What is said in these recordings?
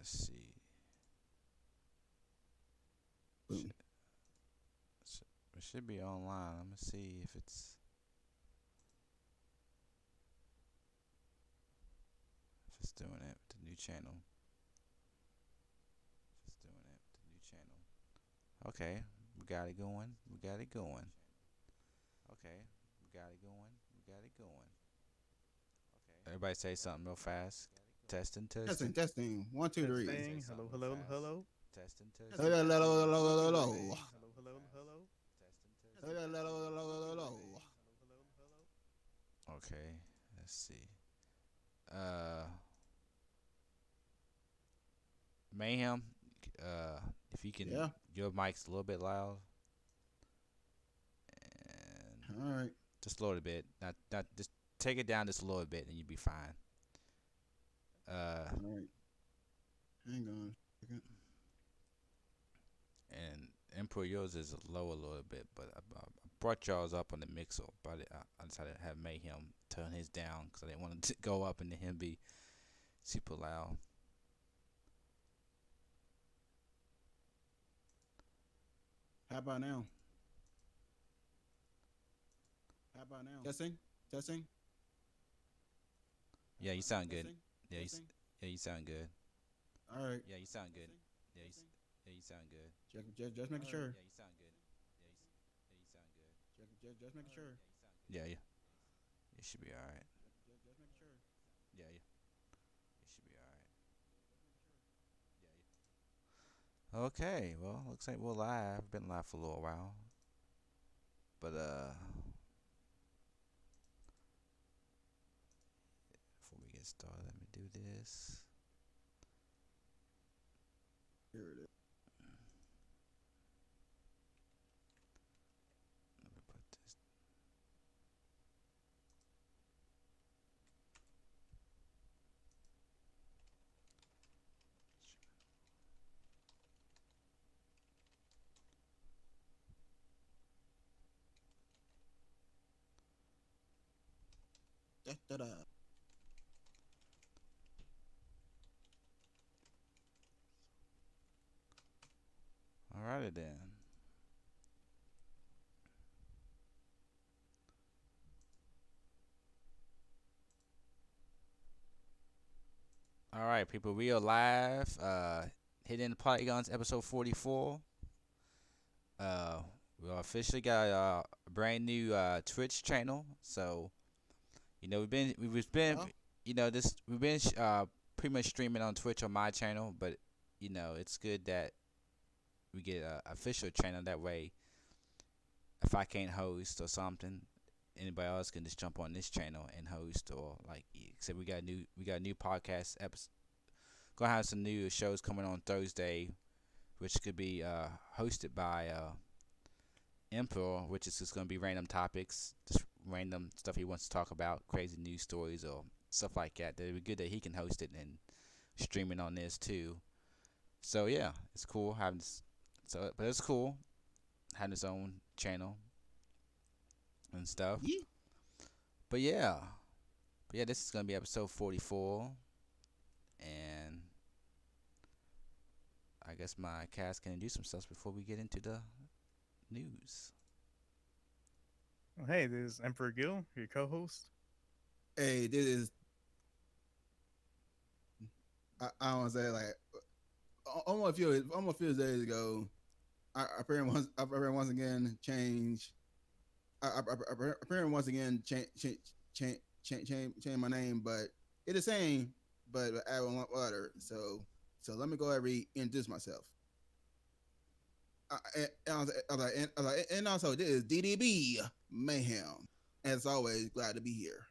Let's see. Boom. Should, it should be online. Let me see if it's doing it with the new channel. If it's doing it with the new channel. Okay, we got it going. We got it going. Okay, we got it going. We got it going. Everybody say something real fast. Testing, Testing, testing. testing. One, two, three. Testing. Hello, hello, hello. Testing, Hello, testing. hello, hello, hello, hello. Testing. Hello, hello, hello. Testing, Hello, testing. hello, hello, hello, hello. Hello, hello, hello. Okay, let's see. Uh, Mayhem. Uh, if you can, Yeah. your mic's a little bit loud, and All right. just a little bit. Not just take it down just a little bit, and you'll be fine. Uh, All right. Hang on a second. and Emperor yours is low a little bit, but I brought y'all's up on the mixer, but I decided to have Mayhem turn his down because I didn't want him to go up and then him be super loud. How about now? How about now? Testing, testing. Yeah, you sound good. Testing, Yeah, testing. yeah, you sound good. All right. Yeah, you sound good. Yeah, yeah, you sound good. Just making sure. Yeah, you sound good. Yeah, yeah, you sound good. Just making sure. Yeah, yeah, you should be all right. Just making sure. Yeah, yeah, you should be all right. Yeah, yeah. Okay, well, looks like we're live. Been live for a little while, but before we get started, let me do this. Here it is. Let me put this. Da, da, da. Alrighty then. All right, people, we are live. Hidden the Polygons, episode 44. Uh, we officially got a brand new Twitch channel. So we've been Yeah. this we've been pretty much streaming on Twitch on my channel, but it's good that we get a official channel. That way, if I can't host or something, anybody else can just jump on this channel and host or like. Except we got a new podcast episode. Gonna have some new shows coming on Thursday, which could be hosted by Emperor, which is just gonna be random topics, just random stuff he wants to talk about, crazy news stories or stuff like that. It'd be good that he can host it and stream it on this too. So yeah, it's cool having this. So, but it's cool having his own channel and stuff. Yeah. But yeah, this is gonna be episode 44, and I guess my cast can do some stuff before we get into the news. Well, hey, this is Emperor Gil, your co-host. Hey, this is. I want to say like almost a few days ago. Apparently once again change. Apparently once again change my name, but it's the same, but add one letter. So let me go ahead and introduce myself. And also this is DDB Mayhem. As always, glad to be here.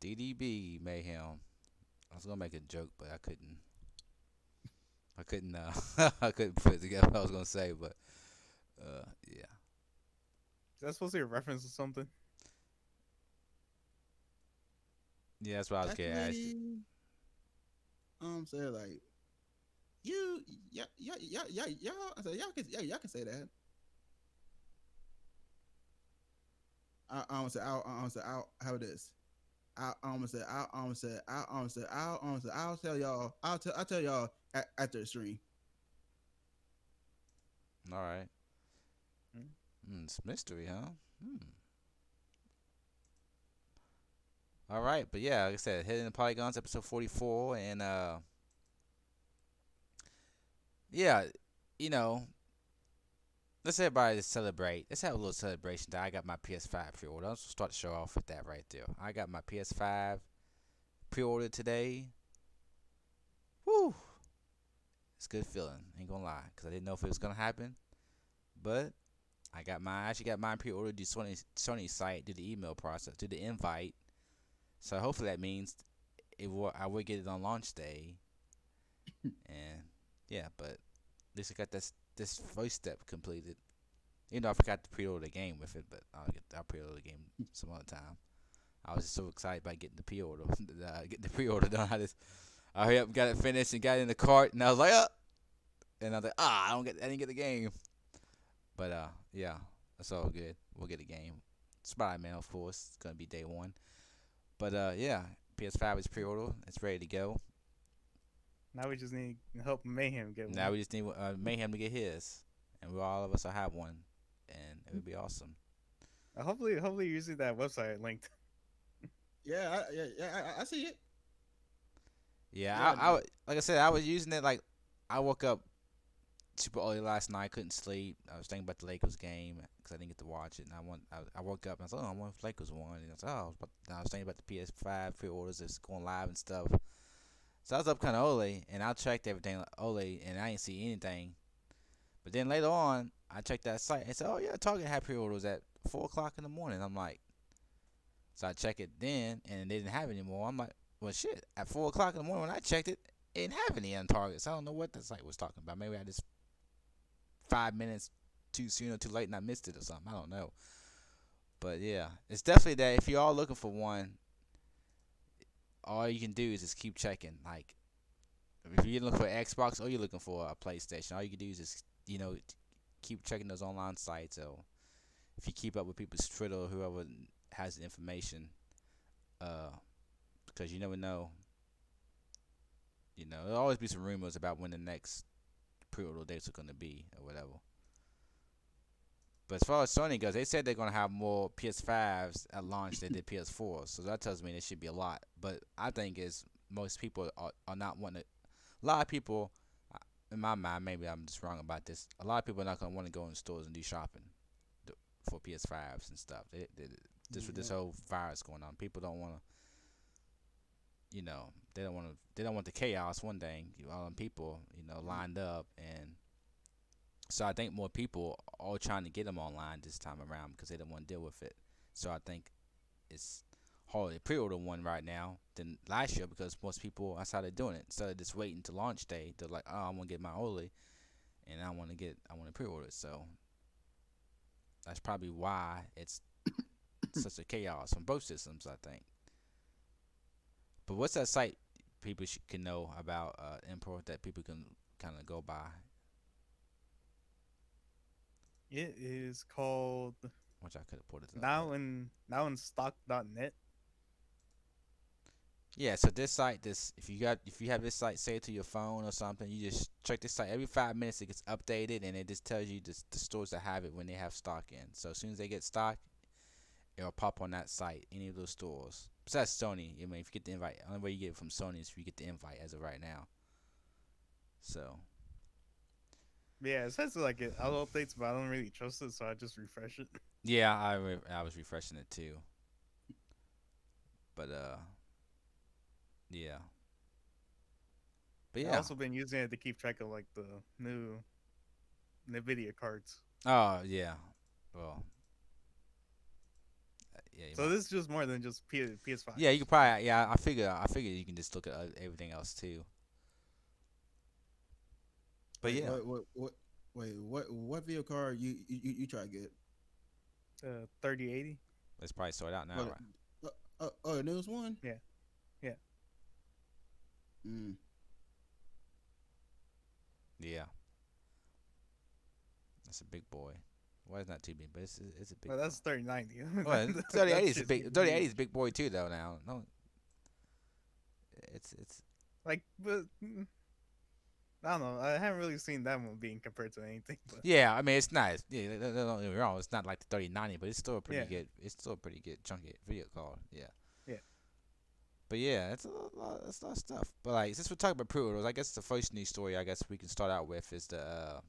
DDB Mayhem. I was gonna make a joke, but I couldn't. I couldn't. I couldn't put it together. What I was gonna say, but yeah, Is that supposed to be a reference to something? yeah. That's what I was gonna ask you. Actually, say like you, yeah. I said y'all can say that. I don't say how it is. I'll tell y'all. I'll tell y'all after the stream. All right. Hmm? It's mystery, huh? Hmm. All right, but yeah, like I said, Hidden the Polygons, episode 44, and yeah, you know, let's everybody just celebrate. Let's have a little celebration. That I got my PS5 pre-order. Let's start the show off with that right there. I got my PS5 pre-ordered today. Woo! It's a good feeling. Ain't gonna lie, cause I didn't know if it was gonna happen, but I got mine. I actually got mine pre-ordered through Sony site, through the email process, through the invite. So hopefully that means I will get it on launch day, and yeah, but at least I got this first step completed. You know, I forgot to pre-order the game with it, but I'll pre-order the game some other time. I was just so excited about getting the pre-order, getting the pre-order done. I hurry up, got it finished, and got it in the cart, and I was like, and I was like, I didn't get the game. But yeah, that's all good. We'll get a game. Spider-Man, of course, it's gonna be day one. But yeah, PS5 is pre-order. It's ready to go. Now we just need help Mayhem get Now one. we just need Mayhem to get his, and we all of us will have one, and it would be awesome. Hopefully, you're using that website linked. I see it. Yeah, Yeah, like I said, I was using it like I woke up super early last night. Couldn't sleep. I was thinking about the Lakers game because I didn't get to watch it. And I woke up and I was like, oh, I wonder if Lakers won. And I was like, I was thinking about the PS5 pre-orders that's going live and stuff. So I was up kind of early and I checked everything early and I didn't see anything. But then later on, I checked that site and said, oh yeah, Target had pre-orders at 4 o'clock in the morning. I'm like, so I checked it then and they didn't have it anymore. I'm like, well shit, at 4 o'clock in the morning when I checked it, it didn't have any on Target. So I don't know what the site was talking about. Maybe I just 5 minutes too soon or too late and I missed it or something. I don't know. But yeah, it's definitely that if you're all looking for one, all you can do is just keep checking. Like if you're looking for an Xbox or you're looking for a PlayStation, all you can do is just keep checking those online sites. Or if you keep up with people's Twitter or whoever has the information, uh, because you never know. There'll always be some rumors about when the next pre-order dates are gonna be or whatever. But as far as Sony goes, they said they're gonna have more PS5s at launch than they did PS4s. So that tells me there should be a lot. But I think is most people are not wanting to. A lot of people, in my mind, maybe I'm just wrong about this. A lot of people are not gonna want to go in stores and do shopping for PS5s and stuff. Just with this whole virus going on, people don't want to. They don't want to. They don't want the chaos. One thing, all them people, lined up, and so I think more people are trying to get them online this time around because they don't want to deal with it. So I think it's harder to pre-order one right now than last year because most people that's how they're doing it. Instead of just waiting to launch day, they're like, oh, I want to get my early, and I want to pre-order it. So that's probably why it's such a chaos on both systems, I think. But what's that site people can know about import that people can kind of go by, It is called which I could have put it up. now in stock.net. Yeah, so this site, if you have this site saved to your phone or something, you just check this site every 5 minutes. It gets updated and it just tells you the stores that have it when they have stock in. So as soon as they get stock, it'll pop on that site, any of those stores. Besides Sony, I mean, if you get the invite, the only way you get it from Sony is if you get the invite as of right now. So Yeah, it says like it auto updates, but I don't really trust it, so I just refresh it. yeah, I was refreshing it too, but yeah, but I've yeah. also been using it to keep track of like the new Nvidia cards. Oh yeah, well, yeah, So this is just more than just PS5. yeah. You can probably I figure you can just look at everything else too. But Wait, yeah, what video card you try to get? 3080. it's probably sorted out now, What? right? The newest one. Yeah, yeah. Mm. Yeah, that's a big boy. Well, it's not too big, but it's a big Well, boy. that's 3090. Well, That 3080 is a shit's big. getting 3080 is huge. a big boy too, though. Now, no, it's Like, but I don't know. I haven't really seen that one being compared to anything. But yeah. I mean, it's nice. Yeah, don't get me wrong. It's not like the 3090, but it's still a pretty yeah, good. It's still a pretty good chunky video card. Yeah. yeah. But yeah, it's a lot of stuff. But like, since we're talking about pre-orders, I guess the first news story I guess we can start out with is the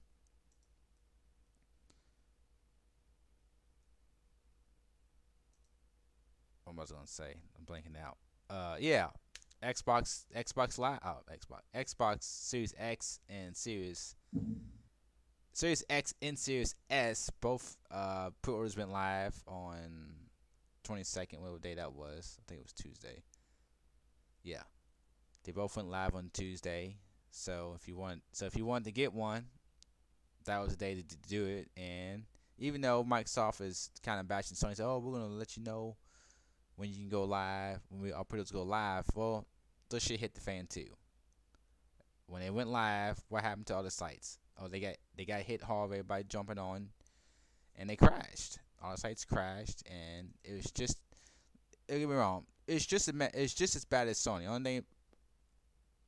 what was I gonna say? I'm blanking out. Yeah, Xbox Live, oh Xbox Series X and Series X and Series S both pre-orders went live on 22nd. Whatever day that was, I think it was Tuesday. Yeah, they both went live on Tuesday. So if you want to get one, that was the day to do it. And even though Microsoft is kind of bashing Sony, said, "Oh, we're gonna let you know when you can go live, when our products go live." Well, this shit hit the fan too. When they went live, what happened to all the sites? Oh, they got hit hard. Everybody jumping on, and they crashed. All the sites crashed, and it was just. Don't get me wrong. It's just as bad as Sony. Only thing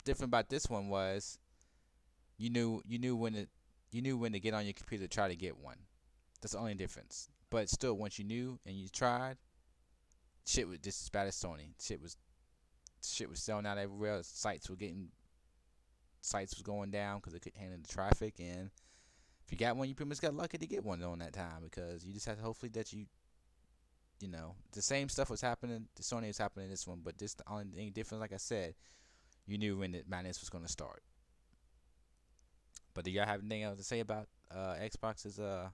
different about this one was you knew when to get on your computer to try to get one. That's the only difference. But still, once you knew and you tried, shit was just as bad as Sony. Shit was selling out everywhere. Sites was going down because they couldn't handle the traffic. And if you got one, you pretty much got lucky to get one on that time because you just had to hopefully that you know the same stuff was happening. The Sony was happening in this one, but this the only thing different. Like I said, you knew when the madness was going to start. But do y'all have anything else to say about Xbox's none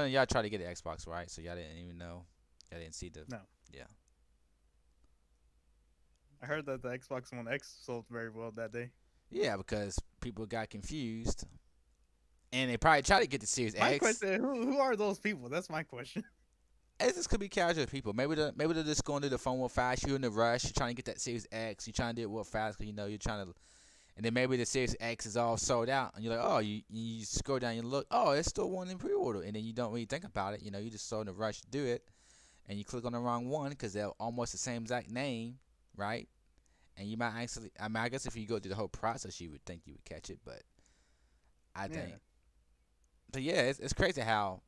of y'all tried to get an Xbox, right? So y'all didn't even know. Y'all didn't see the. No, Yeah. I heard that the Xbox One X sold very well that day. Yeah, because people got confused, and they probably tried to get the Series My X. question: Who are those people? That's my question. This could be casual people. Maybe they're just going to the phone real fast. You're in a rush. You're trying to get that Series X. You're trying to do it real fast because you know you're trying to. And then maybe the Series X is all sold out, and you're like, oh, you scroll down, you look, oh, it's still one in pre-order, and then you don't really think about it. You know, you just so in a rush to do it, and you click on the wrong one because they're almost the same exact name, right? And you might actually, I mean, I guess if you go through the whole process, you would think you would catch it, but I Yeah, think. But yeah, it's crazy how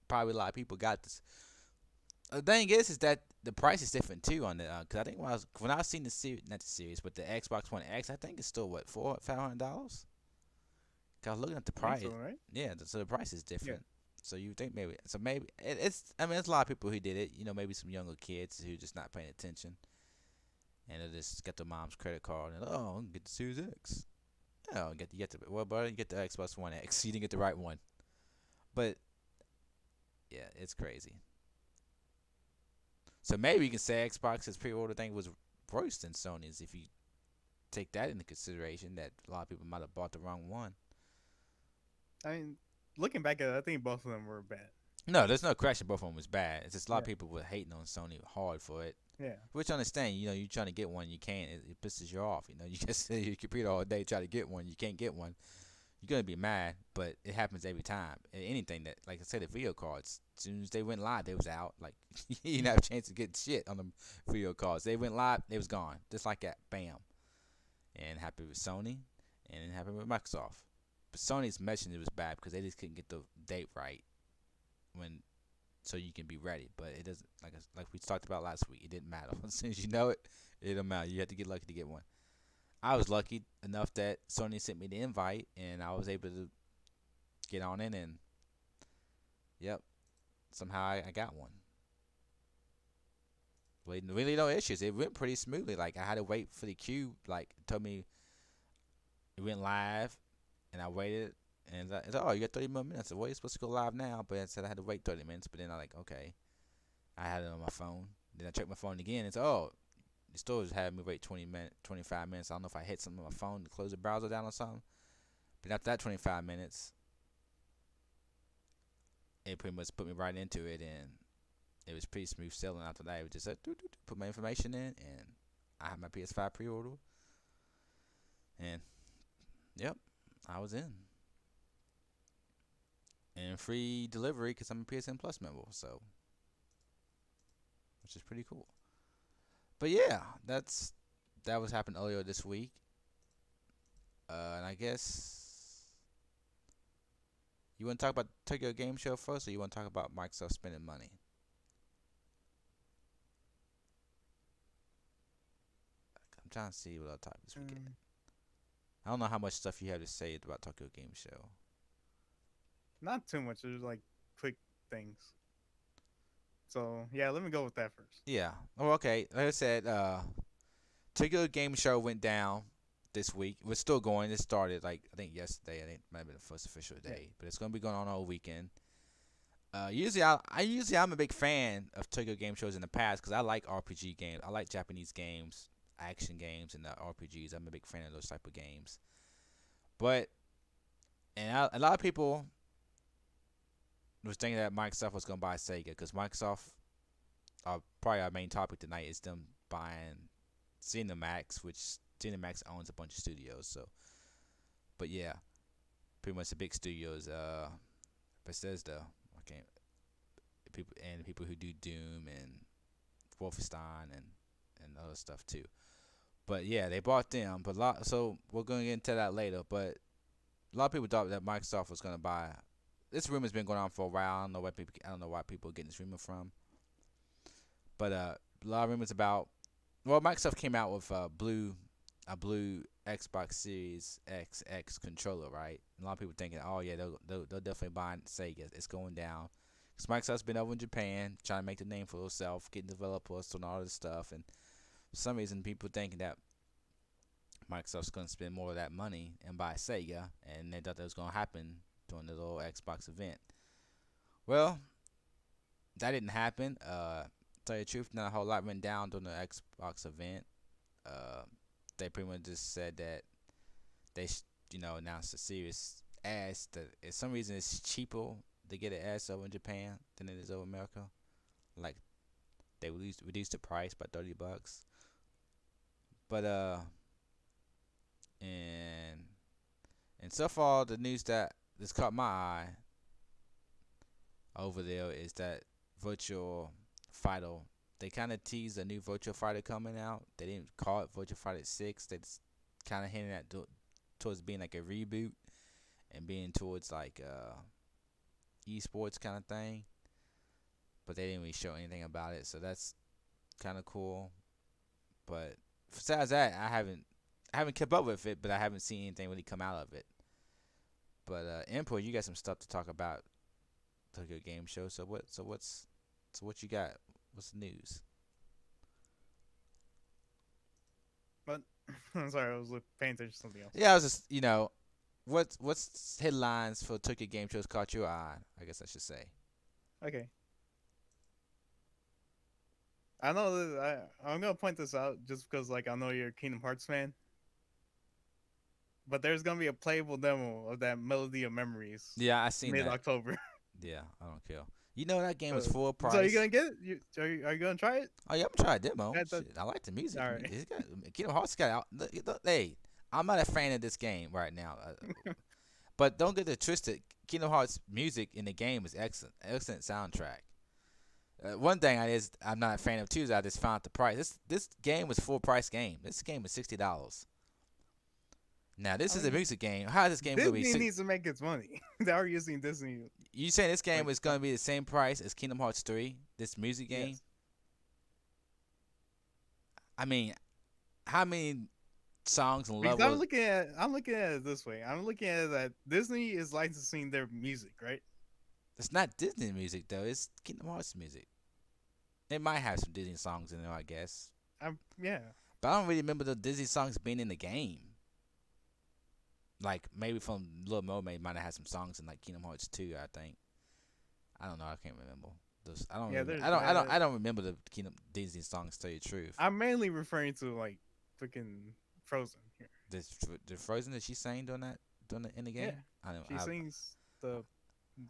probably a lot of people got this. The thing is that the price is different too on the because I think when I was seeing the series, not the series, but the Xbox One X, I think it's still what $500. Cause I was looking at the I think so, price, right? yeah, so the price is Yeah. different. So you think maybe it's I mean it's a lot of people who did it. You know, maybe some younger kids who just not paying attention, and they just got their mom's credit card and oh, I can get the Series X. Oh, you get the well, brother, you get the Xbox One X. You didn't get the right one, but yeah, it's crazy. So maybe you can say Xbox's pre-order thing was worse than Sony's if you take that into consideration. That a lot of people might have bought the wrong one. I mean, looking back at it, I think both of them were bad. No, there's no question both of them was bad. It's just a lot of Yeah. people were hating on Sony hard for it. Yeah. Which I understand, you know, you're trying to get one, you can't. It pisses you off. You know, you just sit at your computer all day, try to get one, you can't get one. You're gonna be mad, but it happens every time. Anything that, like I said, the video cards. As soon as they went live, they was out. Like you didn't have a chance to get shit on them video cards. They went live, they was gone, just like that. Bam. And happened with Sony, and it happened with Microsoft. But Sony's messaging it was bad because they just couldn't get the date right when so you can be ready. But it doesn't like we talked about last week. It didn't matter. As soon as you know it, it don't matter. You have to get lucky to get one. I was lucky enough that Sony sent me the invite, and I was able to get on it, and yep, somehow I got one. Really no issues. It went pretty smoothly. Like I had to wait for the queue. Like it told me it went live, and I waited, and it's like, oh, you got 30 more minutes. I said, well, you're supposed to go live now, but it said I had to wait 30 minutes. But then I like, okay, I had it on my phone. Then I checked my phone again. It's oh, the store was having me wait 25 minutes. I don't know if I hit something on my phone to close the browser down or something. But after that 25 minutes, it pretty much put me right into it, and it was pretty smooth sailing after that. It was just like, put my information in, and I had my PS5 pre-order, and yep, I was in. and free delivery because I'm a PSN Plus member. So, which is pretty cool. But yeah, that was happened earlier this week. And I guess you want to talk about Tokyo Game Show first, or you want to talk about Microsoft spending money? I'm trying to see what other topics we get. Mm, I don't know how much stuff you have to say about Tokyo Game Show. not too much. There's like quick things. So yeah, let me go with that first. Yeah. Oh, okay. Like I said, Tokyo Game Show went down this week. We're still going. It started like I think yesterday. I think it might have been the first official Yeah. day, but it's gonna be going on all weekend. Usually I'm a big fan of Tokyo Game Shows in the past because I like RPG games. I like Japanese games, action games, and the RPGs. I'm a big fan of those type of games. But a lot of people was thinking that Microsoft was gonna buy Sega because Microsoft, probably our main topic tonight is them buying Cinemax, which Cinemax owns a bunch of studios. So, but yeah, pretty much the big studios, Bethesda, okay, people who do Doom and Wolfenstein and other stuff too. But yeah, they bought them. So we're gonna get into that later. But a lot of people thought that Microsoft was gonna buy. This rumor's been going on for a while. I don't know why people are getting this rumor from. But a lot of rumors about. Well, Microsoft came out with a blue Xbox Series X controller, right? And a lot of people thinking, oh yeah, they'll definitely buy Sega. It's going down. Because Microsoft's been over in Japan trying to make the name for itself, getting developers and all this stuff, and for some reason people thinking that Microsoft's going to spend more of that money and buy Sega, and they thought that was going to happen during the little Xbox event. Well, that didn't happen. Tell you the truth, not a whole lot went down during the Xbox event. Uh, they pretty much just said that announced a Series S that for some reason it's cheaper to get an S over in Japan than it is over America. Like they reduced the price by $30. But and so far the news that's caught my eye over there is that Virtual Fighter. They kind of teased a new Virtual Fighter coming out. They didn't call it Virtual Fighter 6. They just kind of hinted at towards being like a reboot and being towards like esports kind of thing. But they didn't really show anything about it, so that's kind of cool. But besides that, I haven't kept up with it, but I haven't seen anything really come out of it. But Emperor, you got some stuff to talk about Tokyo Game Show. So what you got? What's the news? But I'm sorry, I was paying attention to something else. Yeah, I was just what's headlines for Tokyo Game Shows caught your eye? I guess I should say. Okay. I know that I'm gonna point this out just because like I know you're a Kingdom Hearts fan. But there's gonna be a playable demo of that Melody of Memories Yeah, I seen mid that. October. Yeah, I don't care. You know that game was So, full price. so you gonna get it? Are you gonna try it? Oh yeah, I'm trying a demo. That- that- Shit, I like the music. All right. It's got, Kingdom Hearts got out. Hey, I'm not a fan of this game right now. But don't get it twisted. Kingdom Hearts music in the game is excellent. Excellent soundtrack. One thing I'm not a fan of too is I just found the price. This game was full price game. This game was $60. Now this is a music game. How is this game gonna be? Disney needs to make its money. They are using Disney. You saying this game Like, is gonna be the same price as Kingdom Hearts 3? This music game? Yes. I mean, how many songs and Because levels? I'm looking at it this way. I'm looking at it that Disney is licensing their music, right? It's not Disney music though. It's Kingdom Hearts music. It might have some Disney songs in there, I guess. Yeah. But I don't really remember the Disney songs being in the game. Like maybe from Little Mermaid might have had some songs in like Kingdom Hearts 2, I think. I don't know. I can't remember. Yeah, I don't remember the Kingdom Disney songs. To tell you the truth, I'm mainly referring to like freaking Frozen here. the Frozen that she sang in the game. Yeah. I know. She sings the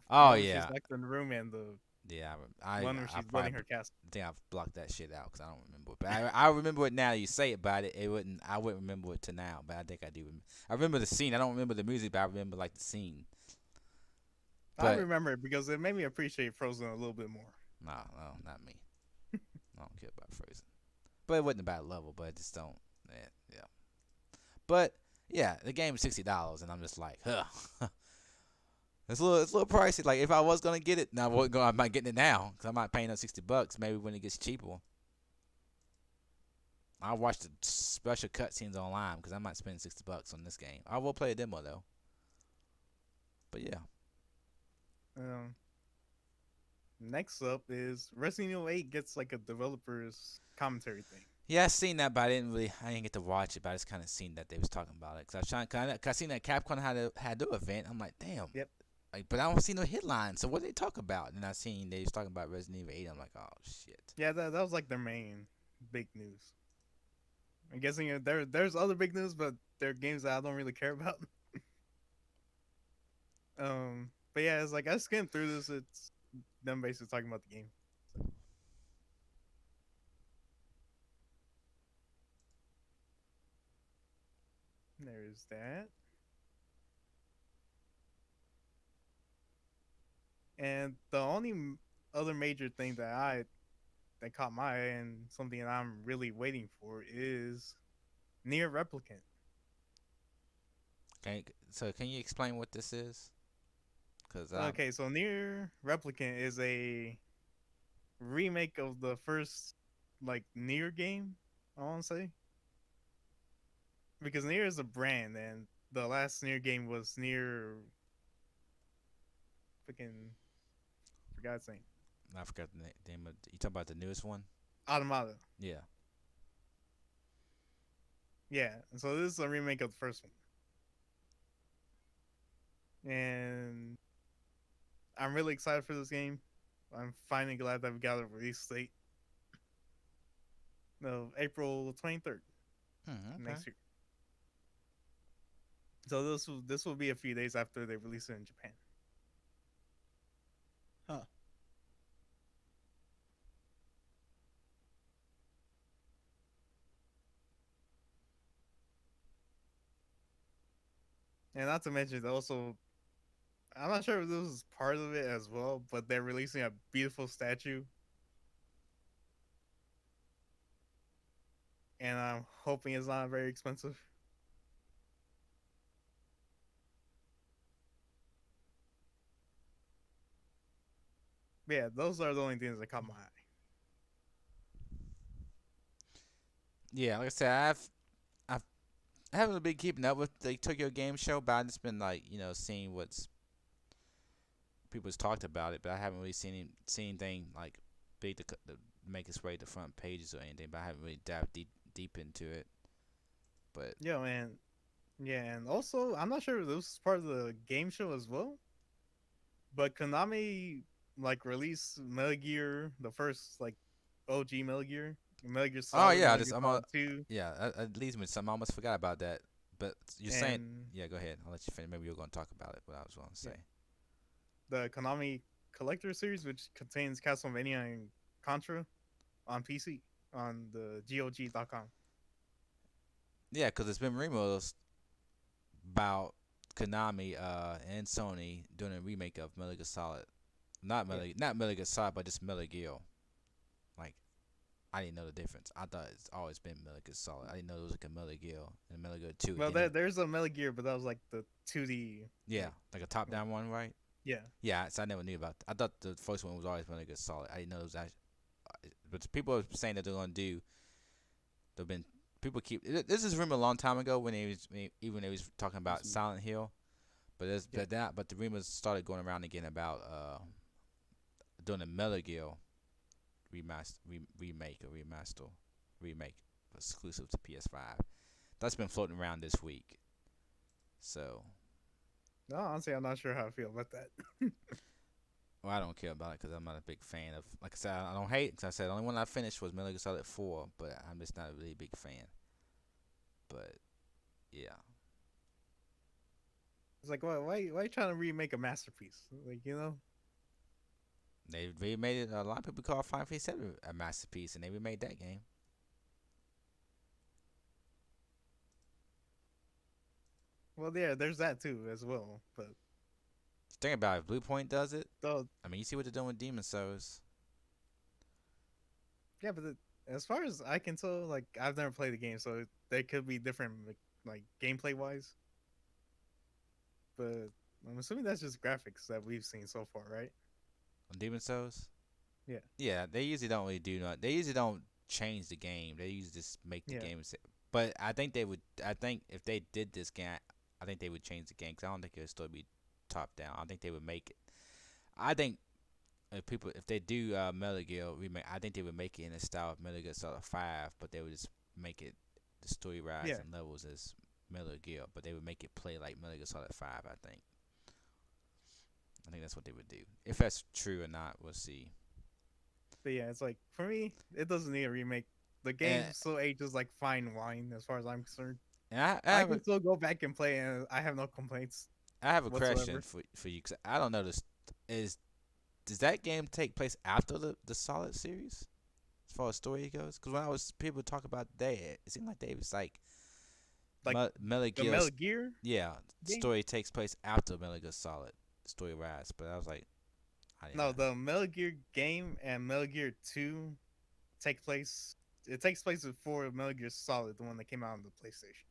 Oh one where yeah, she's locked in the room and the yeah. I one where she's probably building her castle. think I've blocked that shit out because I don't remember. But I remember it now. You say it about it. I wouldn't remember it to now. But I think I do. I remember the scene. I don't remember the music, but I remember like the scene. I But remember it because it made me appreciate Frozen a little bit more. no, no, not me. I don't care about Frozen. But it wasn't a bad level. But I just don't. Yeah. But yeah, the game is $60, and I'm just like, huh. It's a little pricey. Like if I was gonna get it, now I wasn't I'm not getting it now because I'm not paying up $60. Maybe when it gets cheaper, I'll watch the special cutscenes online because I'm not spending $60 on this game. I will play a demo though. But yeah, Um, Next up is Resident Evil 8 gets like a developer's commentary thing. yeah, I seen that, but I didn't get to watch it. But I just kind of seen that they was talking about it because I was trying, cause I seen that Capcom had their event. I'm like, damn. Yep. Like, but I don't see no headlines. So what did they talk about? And I seen they was talking about Resident Evil 8. I'm like, oh shit. Yeah, that was like their main big news. I'm guessing there's other big news, but they're games that I don't really care about. But yeah, it's like I skimmed through this. It's them basically talking about the game. There's that. And the only other major thing that caught my eye and something that I'm really waiting for is Near Replicant. Can you explain what this is? Cause Okay, so Near Replicant is a remake of the first like Near game, I want to say. Because Near is a brand and the last Near game was Near freaking forgot its name. I forgot the name of. You talking about the newest one? Automata. Yeah. Yeah, and so this is a remake of the first one. And I'm really excited for this game. I'm finally glad that we got a release date of April 23rd Okay. next year. So this will be a few days after they release it in Japan. Huh. And not to mention also I'm not sure if this is part of it as well, but they're releasing a beautiful statue. And I'm hoping it's not very expensive. But yeah, those are the only things that caught my eye. Yeah, like I said, I've I haven't been keeping up with the Tokyo Game Show, but I've just been like seeing what's people's talked about it, but I haven't really seen anything like big to make its way to front pages or anything. But I haven't really dived deep into it. But Yeah, man. Yeah, and also I'm not sure if this was part of the game show as well, but Konami like released Metal Gear, the first like OG Metal Gear oh Solid, yeah, Metal Gear Solid 2, yeah, that leads me to something. I almost forgot about that. But you're saying, and yeah, go ahead. I'll let you finish. Maybe you're going to talk about it. What I was going to say. yeah, the Konami Collector Series, which contains Castlevania and Contra on PC on the GOG.com. Yeah, because it's been rumors about Konami and Sony doing a remake of Metal Gear Solid. Yeah. Not Metal Gear Solid, but just Metal Gear. Like I didn't know the difference. I thought it's always been Metal Gear Solid. I didn't know it was like a Metal Gear and Metal Gear 2. Well, there's a Metal Gear, but that was like the 2D. Yeah, like a top-down one, right? Yeah. Yeah, so I never knew about. I thought the first one was always Metal Gear Solid. I didn't know it was actually. But people are saying that they're gonna do. They've been people keep. This is rumor a long time ago when even they was talking about Silent Hill, but Yeah. but the rumors started going around again about doing a Metal Gear remake exclusive to PS5. That's been floating around this week. So, No, honestly, I'm not sure how I feel about that. well, I don't care about it because I'm not a big fan of. Like I said, I don't hate. Cause I said the only one I finished was Metal Gear Solid 4, but I'm just not a really big fan. But yeah, It's like, why are you trying to remake a masterpiece? Like, you know? they remade it. A lot of people call Final Fantasy 7 a masterpiece, and they remade that game. Well, yeah, there's that too as well. But think about it. If Blue Point does it. So I mean, you see what they're doing with Demon Souls. yeah, but as far as I can tell, like I've never played the game, so they could be different, like gameplay wise. But I'm assuming that's just graphics that we've seen so far, right? On Demon Souls. Yeah, Yeah, they usually don't really do not. They usually don't change the game. They usually just make the yeah, game. But I think they would. I think if they did this game, I think they would change the game because I don't think it would still be top down. I think they would make it. I think if they do Metal Gear remake, I think they would make it in the style of Metal Gear Solid 5, but they would just make it the story rise yeah. and levels as Metal Gear, but they would make it play like Metal Gear Solid 5. I think that's what they would do. If that's true or not, we'll see. But yeah, it's like for me, it doesn't need a remake. The game And still ages like fine wine, as far as I'm concerned. and I I have can still go back and play, and I have no complaints I have a question whatsoever. for you because I don't know this. Is Does that game take place after the Solid series as far as story goes? Because when I was people talk about that, it seemed like they was like Like Metal the Gear. Metal Gear Yeah, game. story takes place after Metal Gear Solid story rise. But I was like, I didn't No, know. the Metal Gear game and Metal Gear 2 take place. It takes place before Metal Gear Solid, the one that came out on the PlayStation.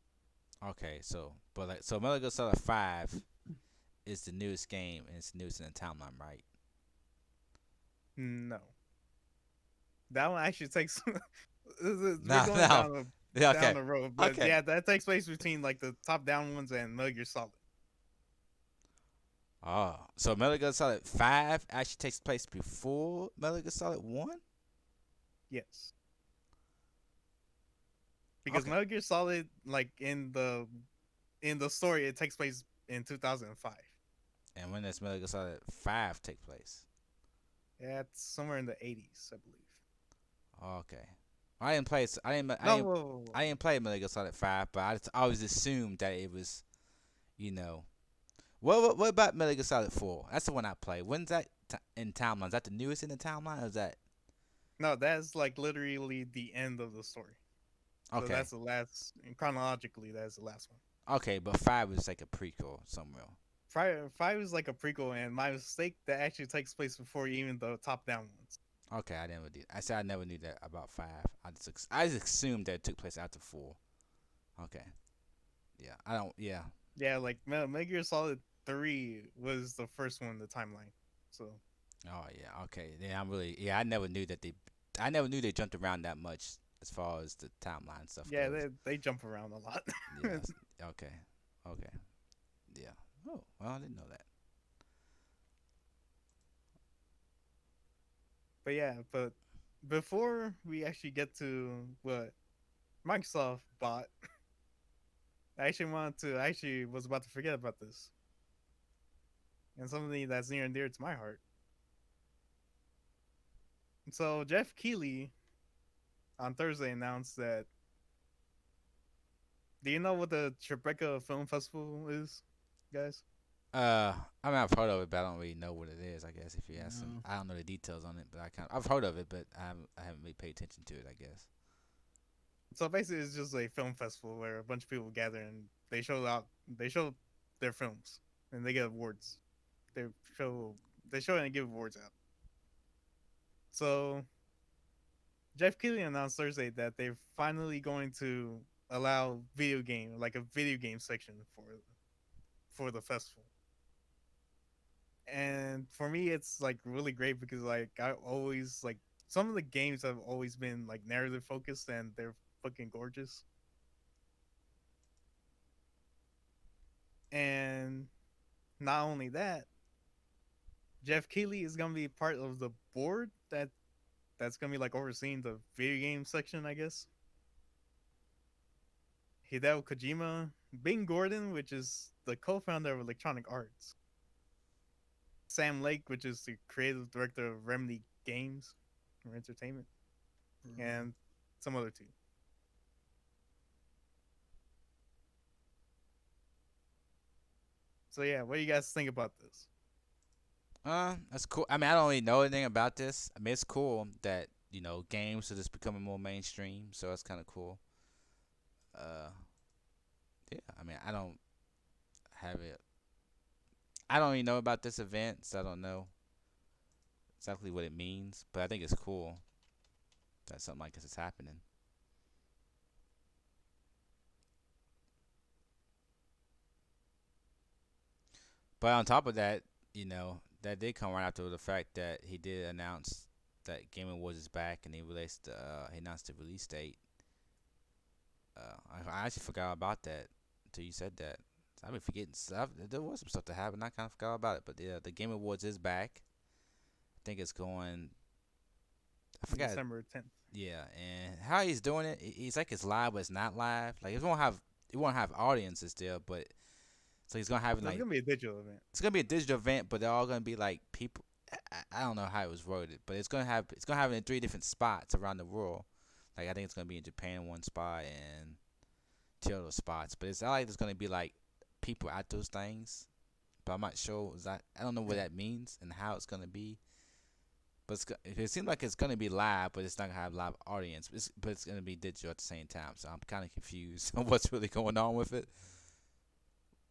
Okay, so Metal Gear Solid 5 is the newest game and it's the newest in the timeline, right? No, that one actually takes. We're No, going no. down Yeah, down okay, the road, but okay. yeah, that takes place between like the top down ones and Metal Gear Solid. Oh, so Metal Gear Solid 5 actually takes place before Metal Gear Solid 1? Yes, because Okay. Metal Gear Solid, like in the story, it takes place in 2005. And when does Metal Gear Solid 5 take place? Yeah, it's somewhere in the 80s, I believe. Okay. I didn't play. No, whoa, whoa, whoa. I didn't play Metal Gear Solid 5, but I always assumed that it was, you know. What about Metal Gear Solid 4? That's the one I play. When's that in timeline? Is that the newest in the timeline, or is that No, that's like literally the end of the story. So okay? that's the last, and chronologically, that's the last one. Okay, but 5 is like a prequel somewhere. Five is like a prequel, and my mistake that actually takes place before even the top down ones. Okay, I never did. I said I never knew that about 5. I just assumed that it took place after 4. Okay. Yeah, I don't. Yeah. Yeah, like Metal Gear Solid 3 was the first one in the timeline. So Oh yeah. Okay. Yeah, I'm really. Yeah, I never knew that they. I never knew they jumped around that much as far as the timeline stuff yeah, goes. they jump around a lot. Yeah. Okay. Okay. Yeah. Oh, well, I didn't know that. But yeah, but before we actually get to what Microsoft bought, I actually wanted to I actually was about to forget about this. And something that's near and dear to my heart. So Jeff Keighley on Thursday announced that, do you know what the Tribeca Film Festival is, guys? I mean, I've heard of it, but I don't really know what it is. I guess if you ask them, No. I don't know the details on it, but I've heard of it, but I haven't really paid attention to it. I guess. So basically it's just a film festival where a bunch of people gather and they show their films and they get awards. They show they show and give awards out. So Jeff Keighley announced Thursday that they're finally going to allow a video game section for the festival. And for me it's like really great because like I always like some of the games have always been like narrative focused and they're fucking gorgeous. And not only that, Jeff Keighley is gonna be part of the board that's gonna be like overseeing the video game section, I guess. Hideo Kojima, Bing Gordon, which is the co-founder of Electronic Arts, Sam Lake, which is the creative director of Remedy Games or Entertainment, and some other two. So yeah, what do you guys think about this? That's cool. I mean, I don't really know anything about this. I mean, it's cool that games are just becoming more mainstream, so that's kind of cool. Uh, yeah. I mean, I don't have it. I don't even know about this event, so I don't know exactly what it means. But I think it's cool that something like this is happening. But on top of that, that did come right after the fact that he did announce that Game Awards is back, and he announced the release date. I actually forgot about that until you said that. I've been forgetting stuff. There was some stuff that happened. I kind of forgot about it. But yeah, the Game Awards is back. I think it's going. I forgot. December 10th. Yeah, and how he's doing it, he's like it's live, but it's not live. Like it won't have audiences there, but so he's gonna have No, it's like gonna be a digital event. it's gonna be a digital event, but they're all gonna be like people. I don't know how it was worded, but it's gonna have it in 3 different spots around the world. Like I think it's gonna be in Japan one spot and two other spots, but it's not like there's gonna be like people at those things. But I'm not sure. I don't know what that means and how it's gonna be. But it seems like it's gonna be live, but it's not gonna have live audience. But it's gonna be digital at the same time. So I'm kind of confused on what's really going on with it.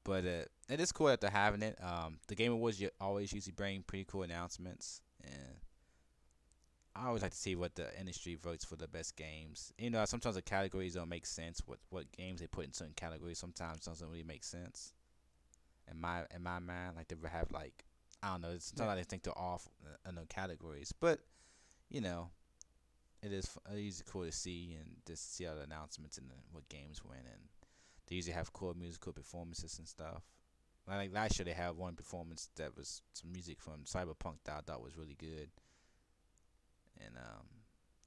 But it is cool that they're having it. The Game Awards always usually bring pretty cool announcements, and I always like to see what the industry votes for the best games. Sometimes the categories don't make sense. What games they put in certain categories sometimes doesn't really make sense. In my mind, like they would have like I don't know. Sometimes Yeah. I think they're off in the categories, but you know, it is usually cool to see and just see all the announcements and what games win, and they usually have cool musical performances and stuff. Like last year, they had one performance that was some music from Cyberpunk that I thought was really good, and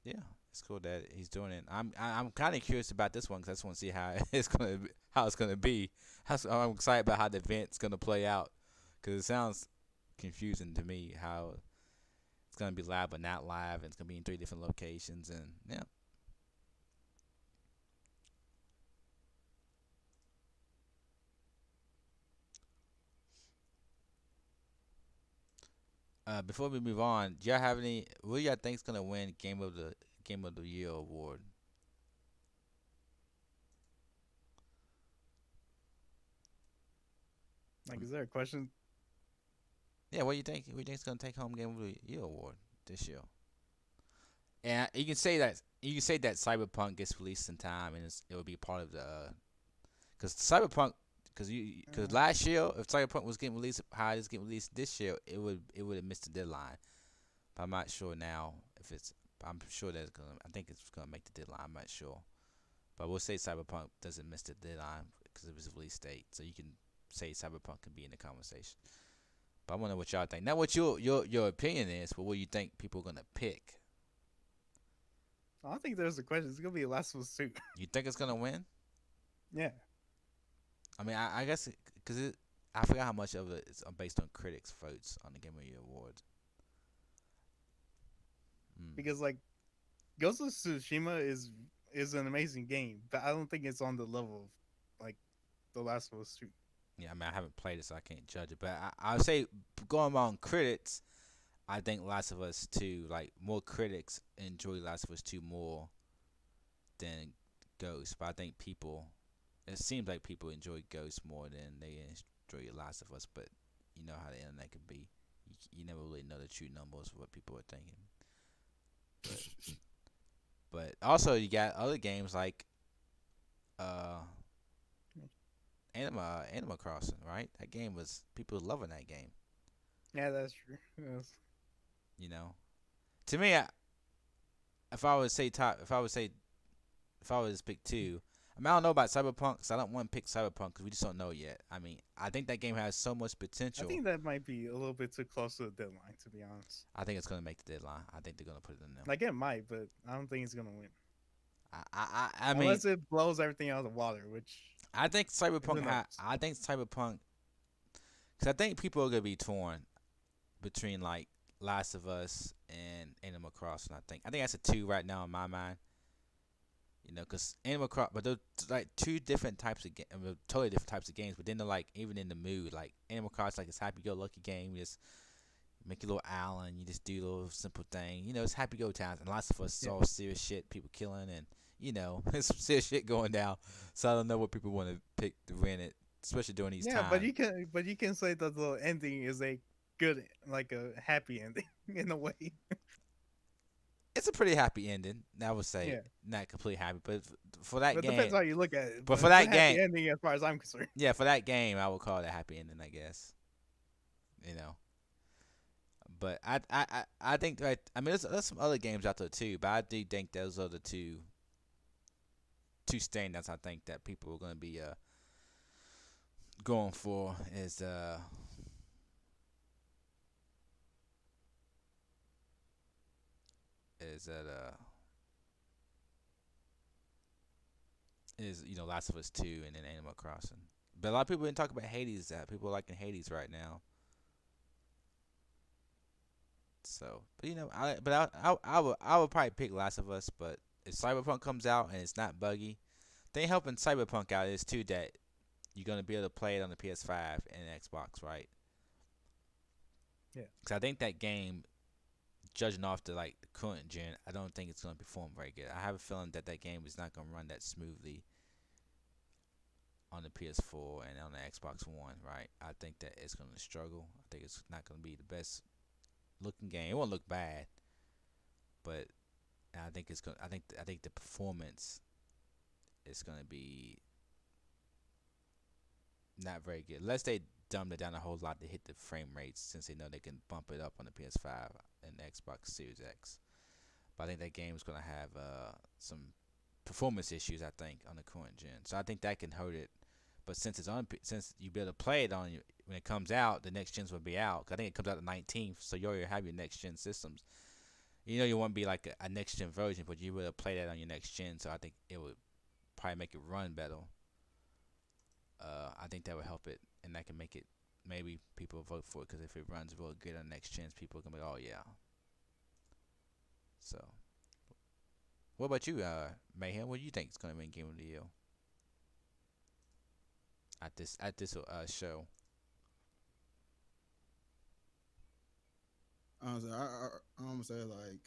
yeah, it's cool that he's doing it. I'm kind of curious about this one because I just want to see how it's gonna be. I'm excited about how the event's gonna play out because it sounds confusing to me how it's gonna be live but not live, and it's gonna be in 3 different locations, and yeah. Before we move on, do y'all have any? What do y'all think's gonna win Game of the Year award? Like, is there a question? Yeah, what do you think? Who do you think's gonna take home Game of the Year award this year? And you can say that Cyberpunk gets released in time, and it will be part of the because Cyberpunk because Uh, last year if Cyberpunk was getting released how it is getting released this year, it would have missed the deadline. But I'm not sure now if it's. I'm sure that it's gonna. I think it's gonna make the deadline. I'm not sure, but we'll say Cyberpunk doesn't miss the deadline because of its release date. So you can say Cyberpunk can be in the conversation. But I wonder what y'all think. Not what your opinion is, but what you think people are gonna pick. I don't think there's a question. It's gonna be Last of Us 2. You think it's gonna win? Yeah. I mean, I guess because I forgot how much of it is based on critics' votes on the Game of the Year awards. Mm. Because like Ghost of Tsushima is an amazing game, but I don't think it's on the level of like The Last of Us 2. Yeah, I mean, I haven't played it, so I can't judge it. But I would say going on critics, I think Last of Us 2, like more critics enjoy Last of Us 2 more than Ghost. But I think it seems like people enjoy Ghost more than they enjoy Last of Us. But you know how the internet can be. You never really know the true numbers of what people are thinking. But but also you got other games like uh Animal Crossing, right? That game was people loving that game. Yeah, that's true. Yes. You know, to me, if I would say top, if I was to pick two, I mean I don't know about Cyberpunk, because I don't want to pick Cyberpunk because we just don't know yet. I mean I think that game has so much I potential. think that might be a little bit too close to the deadline, to be honest. I think it's gonna make the deadline. I think they're gonna put it in there. Like it might, but I don't think it's gonna win. I mean Unless it blows everything out of the water, which I think who knows? I think Cyberpunk because I think people are gonna be torn between like Last of Us and Animal Crossing. I think that's a two right now in my mind. Because Animal Crossing, but they're like two different types of totally different types of games. But then they're like even in the mood. Like Animal Crossing, like it's happy-go-lucky game. You just make your little island. You just do a little simple thing. It's happy-go times. And Last of Us is Yeah. all serious shit. People killing and there's some serious shit going down. So I don't know what people want to pick to win it. especially during these Yeah, times. but you can say that the ending is a good, like a happy ending in a way. It's a pretty happy ending. I would say Yeah, not completely happy, but for that but it depends game, how you look at it. but But for it's a that happy game, ending as far as I'm concerned. yeah, for that game, I would call it a happy ending, I guess. You know, but I think right. I mean, there's some other games out there too, but I do think those are the two standouts. I think that people are going to be going for is that is Last of Us 2 and then Animal Crossing. But a lot of people didn't talk about Hades. People are liking Hades right now. So, but I would probably pick Last of Us. But if Cyberpunk comes out and it's not buggy, they helping Cyberpunk out is too that you're gonna be able to play it on the PS5 and Xbox, right? Yeah, Because I think that game, judging off the like the current gen, I don't think it's gonna perform very good. I have a feeling that that game is not gonna run that smoothly on the PS4 and on the Xbox One, right? I think that it's gonna struggle. I think it's not gonna be the best looking game. It won't look bad, but I think it's gonna. I think the performance is gonna be not very good unless they dumb it down a whole lot to hit the frame rates, since they know they can bump it up on the PS5 and the Xbox Series X. But I think that game is gonna have some performance issues. I think on the current gen, so I think that can hurt it. But since you be able to play it on when it comes out, the next gens will be out. 'Cause I think it comes out the 19th, so you already have your next gen systems. You won't be like a next gen version, but you will play that on your next gen. So I think it would probably make it run better. I think that would help it, and that can make it maybe people vote for it because if it runs real good on next gens, people are gonna be like, oh yeah. So what about you, Mayhem? What do you think is gonna win Game of the Year at this show? Honestly, I almost say like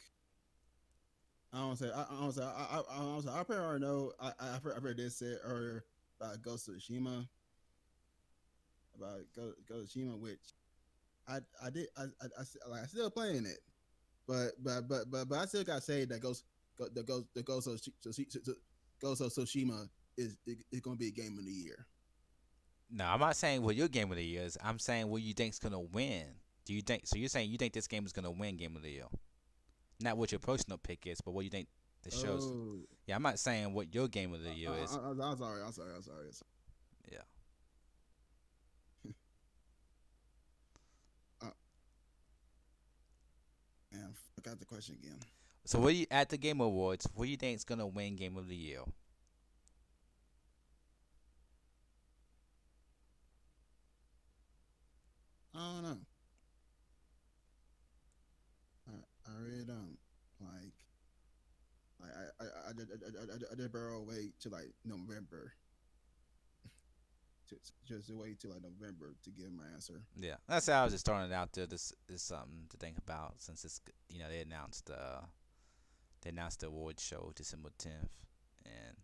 I don't say I don't say I don't say I probably already know I heard this said earlier about Ghost of Tsushima about Ghost of Tsushima, which I did like I still playing it, but I still got to say that the Ghost of Tsushima is going to be a game of the year. No, I'm not saying what your Game of the Year is. I'm saying what you think's gonna win. Do you think? So you're saying you think this game is gonna win Game of the Year? Not what your personal pick is, but what you think the show's. Oh, Yeah, I'm not saying what your Game of the Year is. I'm sorry, I'm sorry, I'm sorry. Yeah. Uh, Man, I forgot the question again. So what do you at the Game Awards? What do you think is gonna win Game of the Year? I don't know. I really don't like. I did barrel wait till like November to just wait till like November to give my answer. Yeah, that's how I was just throwing it out there. This is something to think about since it's they announced the award show December 10th, and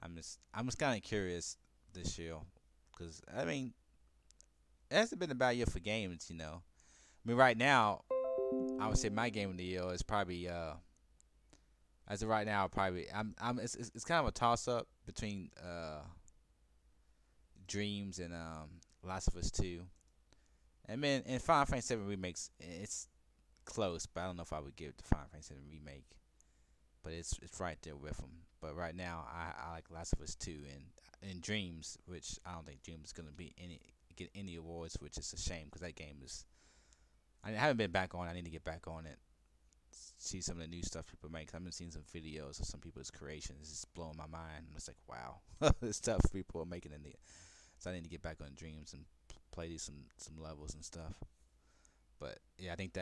I'm just kind of curious this year because I mean it hasn't been a bad year for games. I mean right now I would say my game of the year is probably as of right now probably I'm it's kind of a toss up between Dreams and Last of Us 2. And then in Final Fantasy 7 remakes, it's close, but I don't know if I would give it the Final Fantasy 7 remake. But it's right there with them. But right now, I like Last of Us 2 and Dreams, which I don't think Dreams is gonna be get any awards, which is a shame because that game is. I haven't been back on. I need to get back on it. See some of the new stuff people make. I've been seeing some videos of some people's creations. It's just blowing my mind. It's like wow, the stuff people are making in the. So I need to get back on Dreams and play these some levels and stuff. But yeah, I think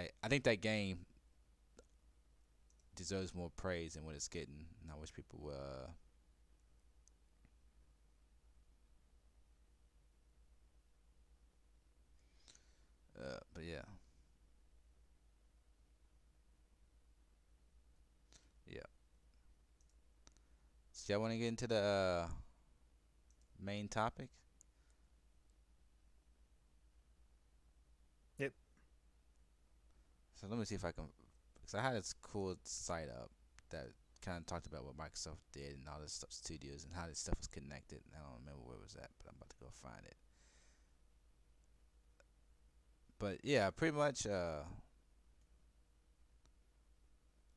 that game deserves more praise than what it's getting, and I wish people would. But yeah, yeah. So y'all want to get into the main topic? So let me see if I can. Cause I had this cool site up that kind of talked about what Microsoft did and all this stuff, studios, and how this stuff was connected. I don't remember where it was at, but I'm about to go find it. But yeah, pretty much.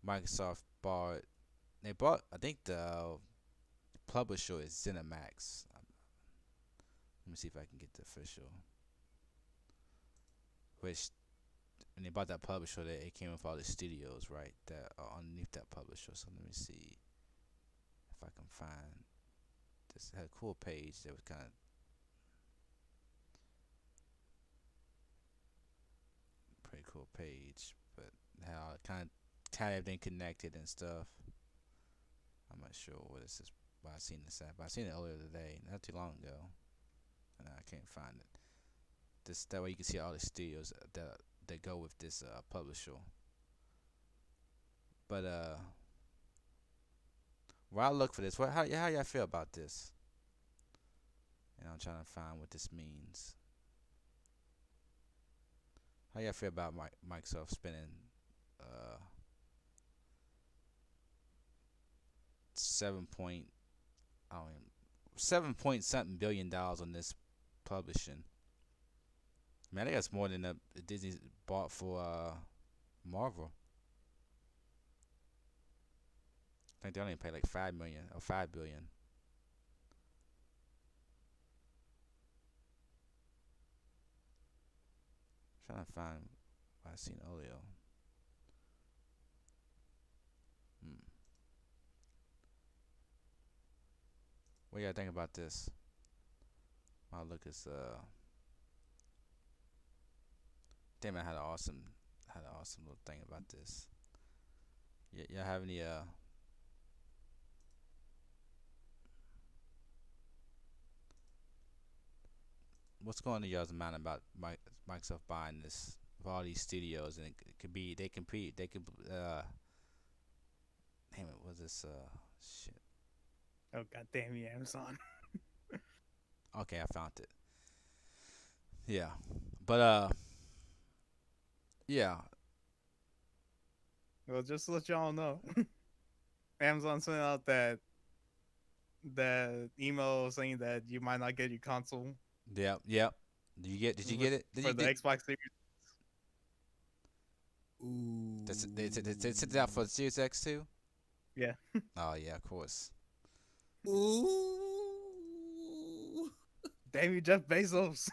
Microsoft bought. They bought. I think the publisher is ZeniMax. Let me see if I can get the official. Which when they bought that publisher, it came with all the studios, right? That are underneath that publisher. So let me see if I can find this. It had a cool page that was kind of pretty cool page, but how it kind of had everything connected and stuff. I'm not sure what this is. But I seen this at, but I seen it earlier today, not too long ago, and I can't find it. This that way you can see all the studios that go with this publisher. But while I look for this, how y'all feel about this? And I'm trying to find what this means. How y'all feel about Microsoft spending uh 7 point I don't even, 7 point something $billion on this publishing? Man, I think that's more than Disney bought for Marvel. I think they only paid like 5 million or 5 billion. I'm trying to find what I seen earlier. Hmm. What y'all think about this? My look is damn, I had an awesome little thing about this. Y'all have any what's going on in y'all's mind about Microsoft buying this of all these studios, and it could be they compete they could damn it, was this shit. Oh god damn you, Amazon. Okay, I found it. Yeah. But yeah. Well, just to let y'all know, Amazon sent out that email saying that you might not get your console Yep. Did you get it? Did for you the get Xbox Series. Ooh. they sent it out for the Series X too? Yeah. Oh yeah, of course. Ooh. Damn you, Jeff Bezos.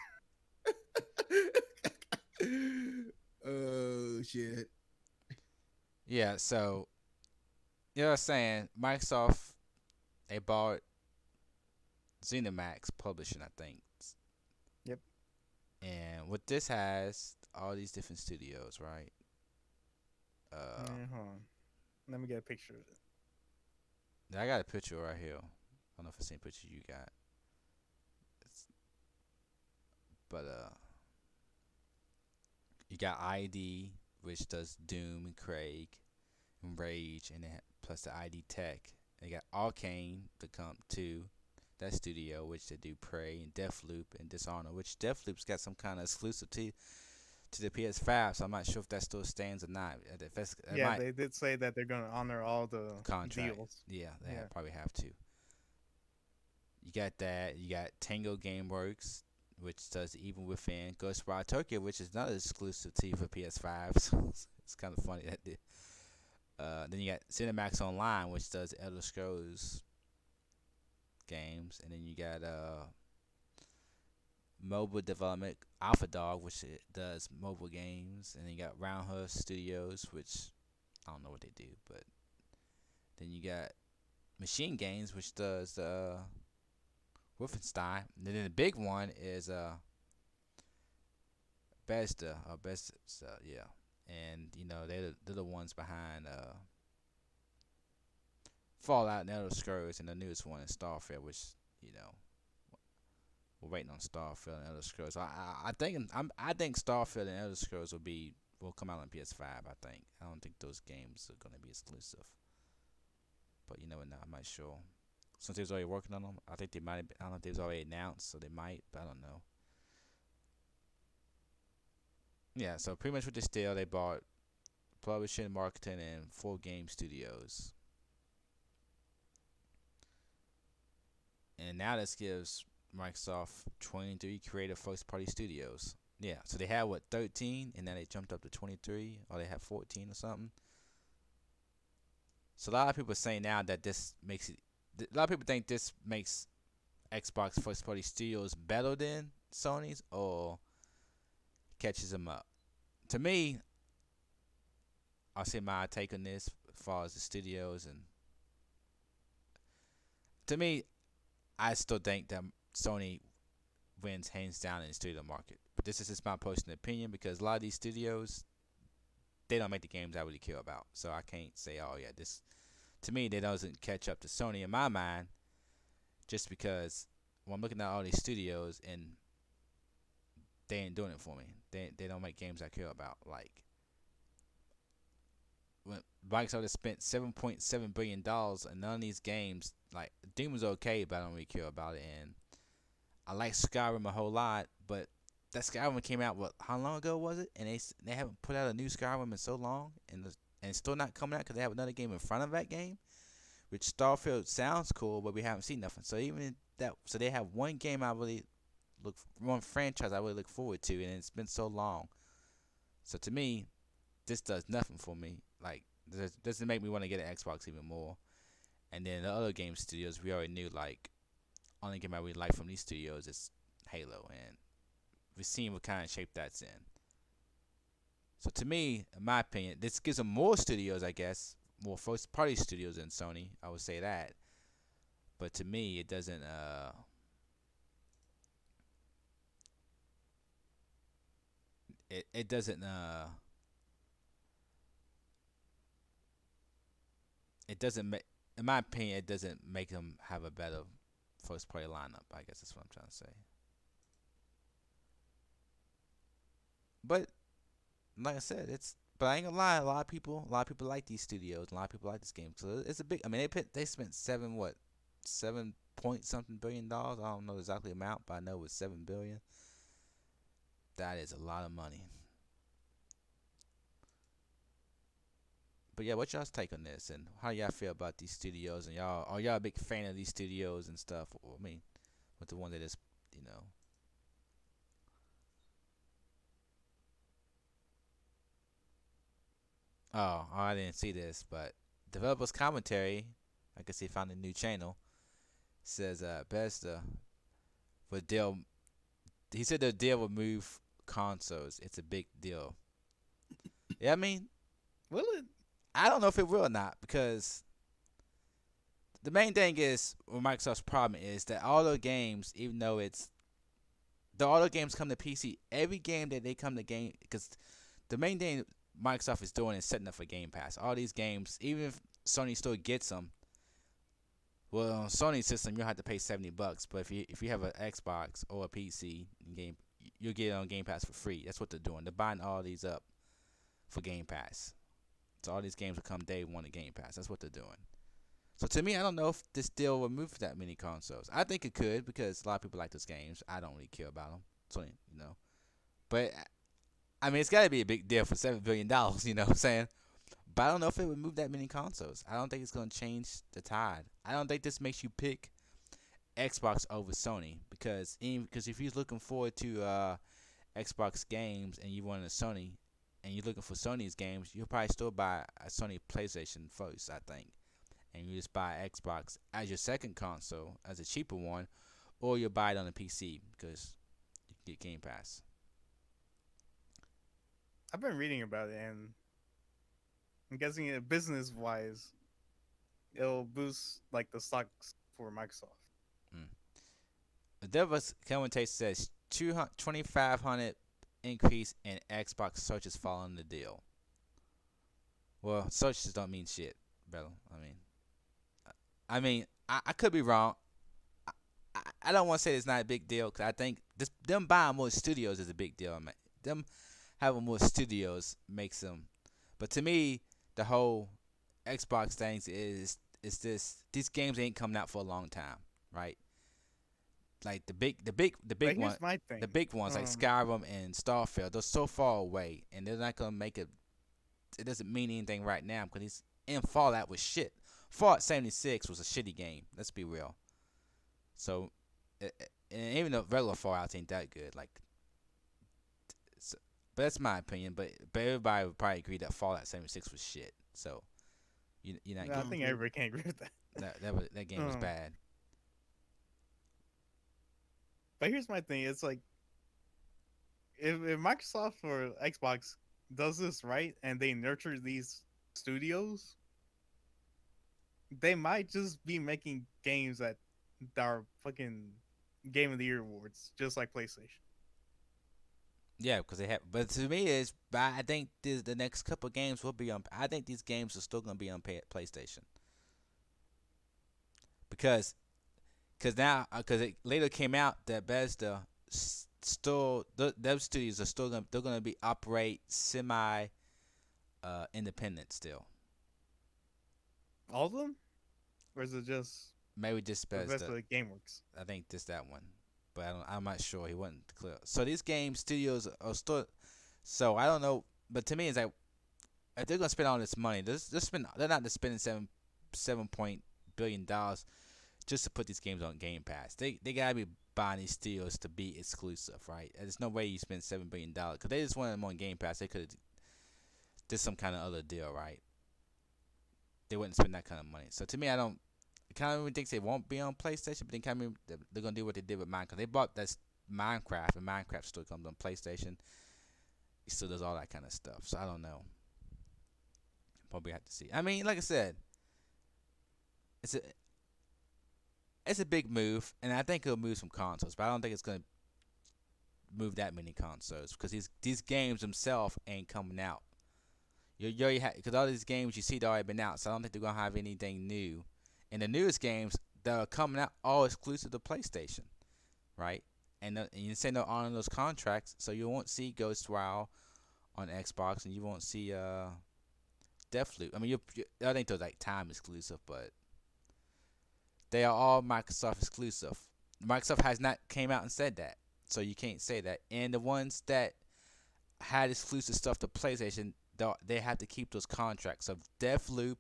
Oh shit. Yeah, so you know what I'm saying? Microsoft they bought ZeniMax Publishing, I think. Yep. And what this has, all these different studios, right? Uh, Hold on. Let me get a picture of it. I got a picture right here. I don't know if it's the same picture you got. It's, but you got ID, which does Doom and Craig and Rage, and then plus the ID Tech. And you got Arcane to come to that studio, which they do Prey and Deathloop and Dishonored, which Deathloop's got some kind of exclusive to the PS5, so I'm not sure if that still stands or not. If that's, it Yeah, might they did say that they're gonna honor all the contract. deals. Yeah, they Yeah. probably have to. You got that. You got Tango Gameworks, which does Even Within, Ghostwire Tokyo, which is not exclusive to for PS5. So it's kind of funny that then you got Cinemax Online, which does Elder Scrolls games, and then you got mobile development Alpha Dog, which it does mobile games, and then you got Roundhouse Studios, which I don't know what they do, but then you got Machine Games, which does Wolfenstein. And then the big one is Bethesda, yeah, and you know they're the ones behind Fallout and Elder Scrolls, and the newest one is Starfield, which you know we're waiting on Starfield and Elder Scrolls. I think Starfield and Elder Scrolls will come out on PS5. I don't think those games are gonna be exclusive, but you never know. I'm not sure. Since they was already working on them, I think they might. I don't know if they was already announced, so they might, but I don't know. Yeah, so pretty much with this deal, they bought publishing, marketing, and 4 game studios. And now this gives Microsoft 23 creative first party studios. Yeah, so they had what 13, and then they jumped up to 23, or they have 14 or something. So a lot of people are saying now that this makes it. A lot of people think this makes Xbox first party studios better than Sony's, or catches them up. To me, I'll say my take on this as far as the studios, and to me, I still think that Sony wins hands down in the studio market. But this is just my personal opinion because a lot of these studios they don't make the games I really care about. So I can't say, oh yeah, this to me they doesn't catch up to Sony in my mind, just because when I'm looking at all these studios and they ain't doing it for me. They don't make games I care about. Like when Microsoft has spent $7.7 billion and none of these games, like Demon's okay, but I don't really care about it. And I like Skyrim a whole lot, but that Skyrim came out what? How long ago was it? And they haven't put out a new Skyrim in so long, and it's still not coming out because they have another game in front of that game, which Starfield sounds cool, but we haven't seen nothing. So even that, so they have one game I really one franchise I really look forward to, and it's been so long. So to me, this does nothing for me. Like, this doesn't make me want to get an Xbox even more. And then the other game studios, we already knew, like, only game I really like from these studios is Halo, and we've seen what kind of shape that's in. So to me, in my opinion, this gives them more studios, I guess, more first party studios than Sony. I would say that. But to me, it doesn't. It doesn't. It doesn't make. In my opinion, it doesn't make them have a better first party lineup. I guess that's what I'm trying to say. But like I said, it's. But I ain't gonna lie. A lot of people like these studios. A lot of people like this game. So it's a big. I mean, they spent 7 point something $billion. I don't know exactly the amount, but I know it was 7 billion. That is a lot of money. But yeah, what y'all's take on this, and how y'all feel about these studios, and y'all are y'all a big fan of these studios and stuff? I mean, with the one that is, you know. Oh, I didn't see this, but developers commentary. I guess he found a new channel. Says Bethesda would deal. He said the deal would move consoles. It's a big deal. Yeah, I mean, Will it? I don't know if it will or not because the main thing is what Microsoft's problem is that all the games, even though all the games come to PC, every game that they come to game because the main thing Microsoft is doing is setting up for Game Pass. All these games, even if Sony still gets them, well, on Sony's system you'll have to pay $70. But if you have an Xbox or a PC game, you'll get it on Game Pass for free. That's what they're doing. They're buying all these up for Game Pass. So all these games will come day one to Game Pass. That's what they're doing. So to me, I don't know if this deal will move that many consoles. I think it could because a lot of people like those games. I don't really care about them. So but I mean, it's got to be a big deal for $7 billion. You know what I'm saying? But I don't know if it would move that many consoles. I don't think it's gonna change the tide. I don't think this makes you pick Xbox over Sony because if you're looking forward to Xbox games and you want a Sony and you're looking for Sony's games, you'll probably still buy a Sony PlayStation first, I think, and you just buy Xbox as your second console as a cheaper one, or you'll buy it on the PC because you can get Game Pass. I've been reading about it, and I'm guessing it business wise, it'll boost like the stocks for Microsoft. Mm. The Devils commentator says 2,500 increase in Xbox searches following the deal. Well, searches don't mean shit, brother. I could be wrong. I don't want to say it's not a big deal because I think them buying more studios is a big deal. Man. Them having more studios makes them. But to me, the whole Xbox things is these games ain't coming out for a long time, right? Like But here's my thing. the big ones like Um, Skyrim and Starfield, they're so far away, and they're not gonna make it. it doesn't mean anything right now because he's in Fallout was shit. Fallout 76 was a shitty game. Let's be real. So, and even though regular Fallout ain't that good, like, so, but that's my opinion. But everybody would probably agree that Fallout 76 was shit. So you're not No, I getting think everybody can agree with that. that game was Um, bad. but here's my thing: it's like if Microsoft or Xbox does this right and they nurture these studios, they might just be making games that are fucking Game of the Year awards, just like PlayStation. Yeah, because they have. But to me, but I think the next couple games will be on. I think these games are still gonna be on PlayStation because now because it later came out that Bethesda still those studios are still gonna be operate semi independent still. All of them, or is it just Maybe just the rest Bethesda. of the GameWorks? I think just that one, but I'm not sure. He wasn't clear. So these game studios are still. So I don't know, but to me, it's like if they're gonna spend all this money, they're not just spending $7 billion just to put these games on Game Pass. They gotta be buying these studios to be exclusive, right? There's no way you spend $7 billion because they just wanted them on Game Pass. They could have did some kind of other deal, right? They wouldn't spend that kind of money. So to me, I don't. It kind of even thinks they won't be on PlayStation, but then kind of they're gonna do what they did with Minecraft. They bought that Minecraft, and Minecraft still comes on PlayStation. It still does all that kind of stuff. So I don't know. Probably have to see. I mean, like I said, it's a it's a big move, and I think it'll move some consoles, but I don't think it's gonna move that many consoles because these games themselves ain't coming out. You already because all these games you see they already been out, so I don't think they're gonna have anything new. And the newest games that are coming out all exclusive to PlayStation, right? And you say no on those contracts, so you won't see Ghostwire on Xbox, and you won't see Deathloop. I mean, I think those like time exclusive, but they are all Microsoft exclusive. Microsoft has not came out and said that, so you can't say that. And the ones that had exclusive stuff to PlayStation, they have to keep those contracts. So Deathloop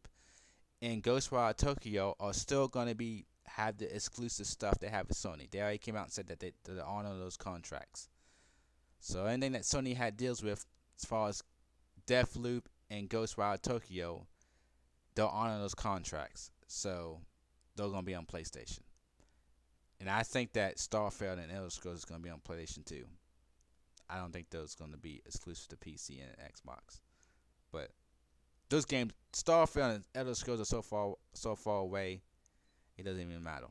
and Ghostwire Tokyo are still gonna be have the exclusive stuff they have with Sony. They already came out and said that they honor those contracts. So anything that Sony had deals with, as far as Deathloop and Ghostwire Tokyo, they'll honor those contracts. So they're gonna be on PlayStation. And I think that Starfield and Elder Scrolls is gonna be on PlayStation too. I don't think those gonna be exclusive to PC and Xbox. But those games, Starfield and Elder Scrolls, are so far away, it doesn't even matter.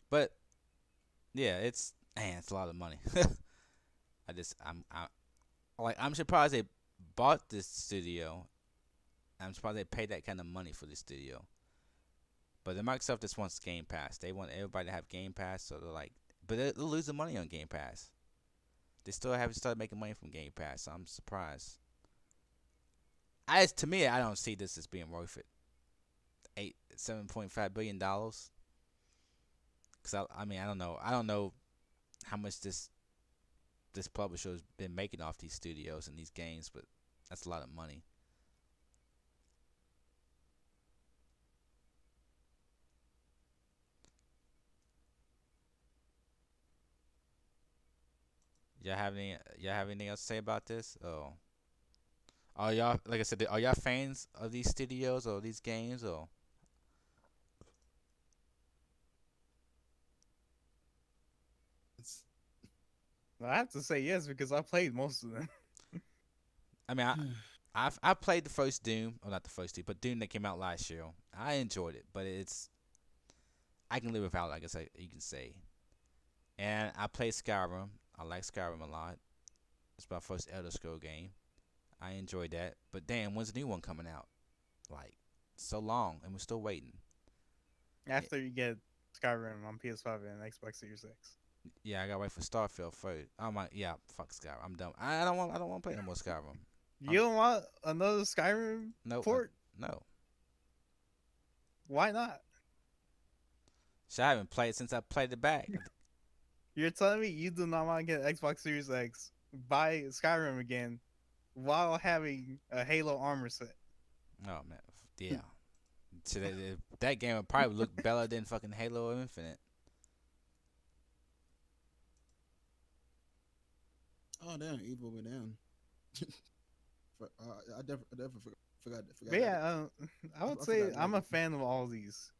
But yeah, it's a lot of money. I just I'm surprised they bought this studio. I'm surprised they paid that kind of money for this studio. But the Microsoft just wants Game Pass. They want everybody to have Game Pass, so they're like, but they're losing money on Game Pass. They still haven't started making money from Game Pass, so I'm surprised. To me, I don't see this as being worth it. $7.5 billion. Cause I mean, I don't know how much this publisher has been making off these studios and these games, but that's a lot of money. Y'all have anything else to say about this? Oh, are y'all like I said? Are y'all fans of these studios or these games or? It's, I have to say yes because I played most of them. I mean, I played the first Doom, or not the first Doom, but Doom that came out last year. I enjoyed it, but I can live without, I guess you can say. And I played Skyrim. I like Skyrim a lot. It's my first Elder Scroll game. I enjoyed that. But damn, when's the new one coming out? Like, so long, and we're still waiting. Yeah, After you get Skyrim on PS5 and Xbox Series X. yeah, I gotta wait for Starfield first. Yeah, fuck Skyrim. I'm done. I don't want to play no more Skyrim. You I'm don't want another Skyrim no, port? no. Why not? So I haven't played since I played it back. You're telling me you do not want to get Xbox Series X, buy Skyrim again, while having a Halo armor set. Oh man, yeah. So that game would probably look better than fucking Halo Infinite. Oh damn, evil within. I definitely forgot But that. yeah, I would I forgot say about I'm a it. fan of all these.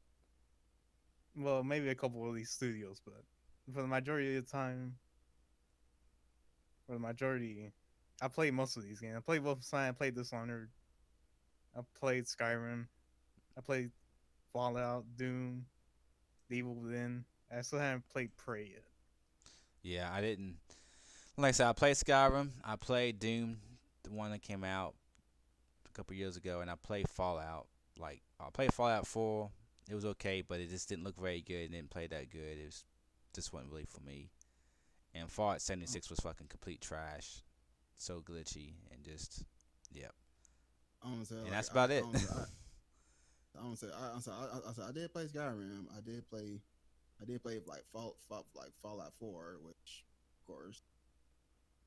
Well, maybe a couple of these studios, but for the majority of the time, for the majority, I played most of these games. I played Wolfenstein, I played Dishonored, I played Skyrim, I played Fallout, Doom, The Evil Within. I still haven't played Prey yet. Yeah, I didn't. Like I said, I played Skyrim. I played Doom, the one that came out a couple years ago, and I played Fallout. Like I played Fallout 4. It was okay, but it just didn't look very good. It didn't play that good. It was just wasn't really for me. And Fallout Oh, 76 was fucking complete trash. So glitchy and just yeah. I'm gonna say And like that's about it. I'm gonna say I did play Skyrim. I did play like Fallout 4, which of course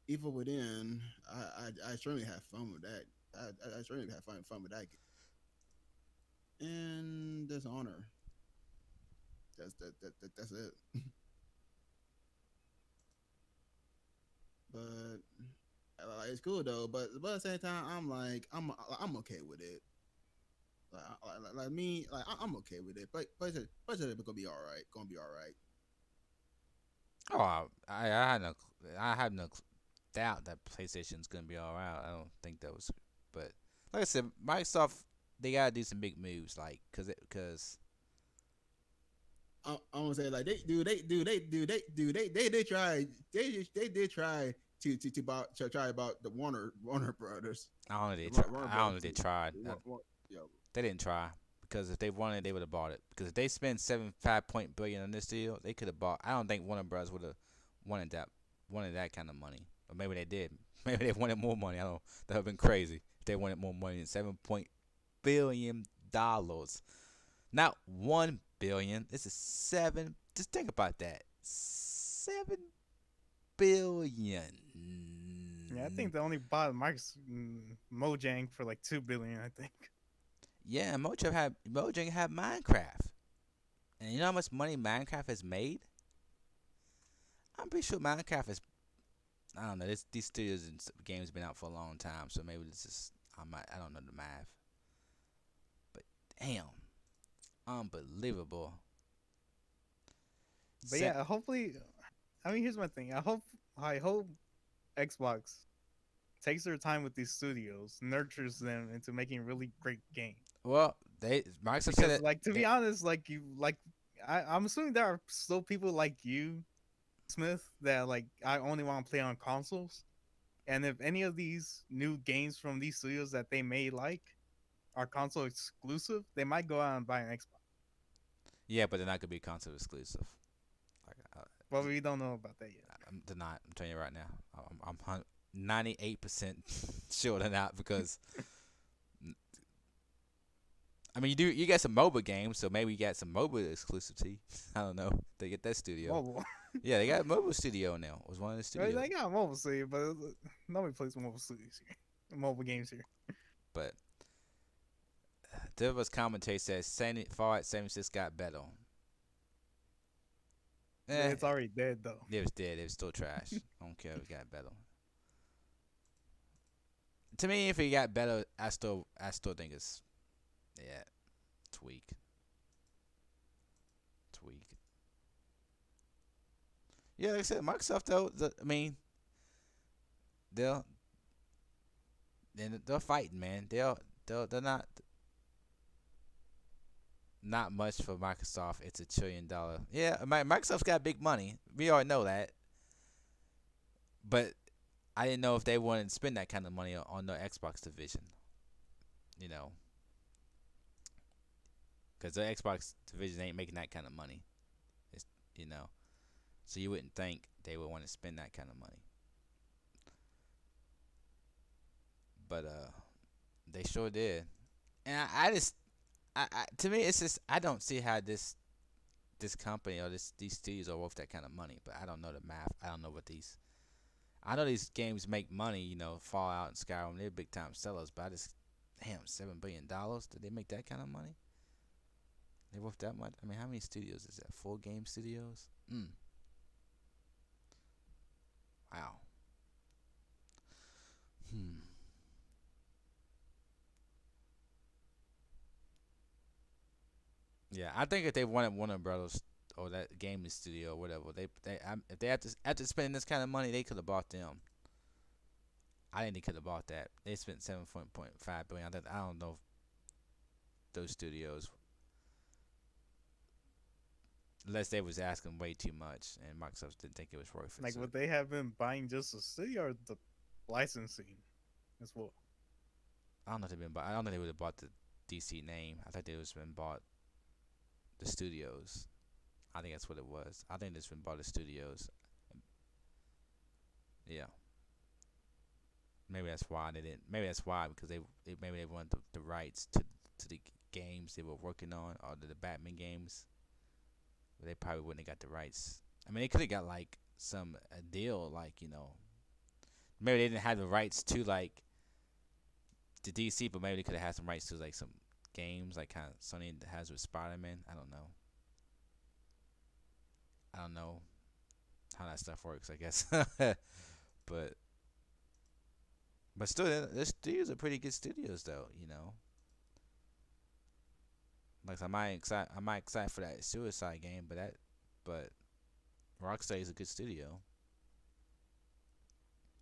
Evil Within. I certainly have fun with that. I certainly have fun with that game. And Dishonor. That's it. But like, it's cool though. But at the same time, I'm okay with it. Like me, like I'm okay with it. But it's gonna be all right. Gonna be all right. Oh, I have no doubt that PlayStation's gonna be all right. I don't think that was, but like I said, Microsoft they gotta do some big moves, like cause I'm gonna say like they did try they did try to try about the Warner Brothers. I don't know they The try. Warner I don't know Brothers. they tried. Yeah. They didn't try because if they wanted, they would have bought it. Because if they spent 75 billion on this deal, they could have bought. I don't think Warner Bros would have wanted that kind of money. Or maybe they did. Maybe they wanted more money. I don't. That would have been crazy if they wanted more money than 7 billion dollars. Not 1 billion. This is seven. Just think about that. 7 billion. Yeah, I think they only bought Mojang for like 2 billion. I think. Yeah, Mojang had Minecraft. And you know how much money Minecraft has made? I'm pretty sure Minecraft is. I don't know. These studios and games have been out for a long time, so maybe this is. I don't know the math, but damn, unbelievable. But Set. yeah, hopefully. I mean, here's my thing. I hope Xbox takes their time with these studios, nurtures them into making really great games. Well, Microsoft said Because, it. like, to be honest, I'm assuming there are still people like you, Smith, that like I only want to play on consoles. And if any of these new games from these studios that they may like are console exclusive, they might go out and buy an Xbox. Yeah, but they're not gonna be console exclusive. Like, But we don't know about that yet. they're not. I'm telling you right now. I'm 98% sure they're not because I mean, you get some mobile games, so maybe you got some mobile exclusivity. I don't know. They get that studio. Mobile. Yeah, they got a mobile studio now. It was one of the studios. They got mobile studio, but nobody plays mobile studios here. Mobile games here. But Divas commentate says Fallout 76 got better. Eh, It's already dead though. it was dead. It was still trash. I don't care if it got better. To me, if it got better, I still think yeah, it's weak. It's weak. Yeah, like I said, Microsoft though. I mean, they'll they're fighting, man. They're not much for Microsoft. It's $1 trillion. Yeah, Microsoft's got big money. We already know that. But I didn't know if they wanted to spend that kind of money on their Xbox division. You know, because the Xbox division ain't making that kind of money. It's you know, so you wouldn't think they would want to spend that kind of money. But they sure did. And I just, to me, it's just I don't see how this company or these studios are worth that kind of money. But I don't know the math. I don't know what these. I know these games make money. You know, Fallout and Skyrim, they're big time sellers. But I just, damn, $7 billion. Did they make that kind of money? They worth that much? I mean, how many studios is that? 4 game studios? Wow. Hmm. Yeah, I think if they wanted Warner Brothers or that gaming studio or whatever, if they after spending this kind of money, they could have bought them. I think they could have bought that. They spent 7.5 billion. I don't know if those studios, unless they was asking way too much, and Microsoft didn't think it was worth it. Like, So would they have been buying just the city or the licensing as well? I don't know if they've been. I don't think they would have bought the DC name. I think they was been bought the studios. I think that's what it was. I think it's been bought the studios. Yeah. Maybe that's why they didn't. Maybe that's why because maybe they wanted the rights to the games they were working on or the Batman games. But they probably wouldn't have got the rights. I mean, they could have got like some a deal, like maybe they didn't have the rights to like the DC, but maybe they could have had some rights to like some games, like kind of Sony has with Spider-Man. I don't know. I don't know how that stuff works. I guess, but still, the studios are pretty good studios, though. Like I might excited for that Suicide game, but Rockstar is a good studio.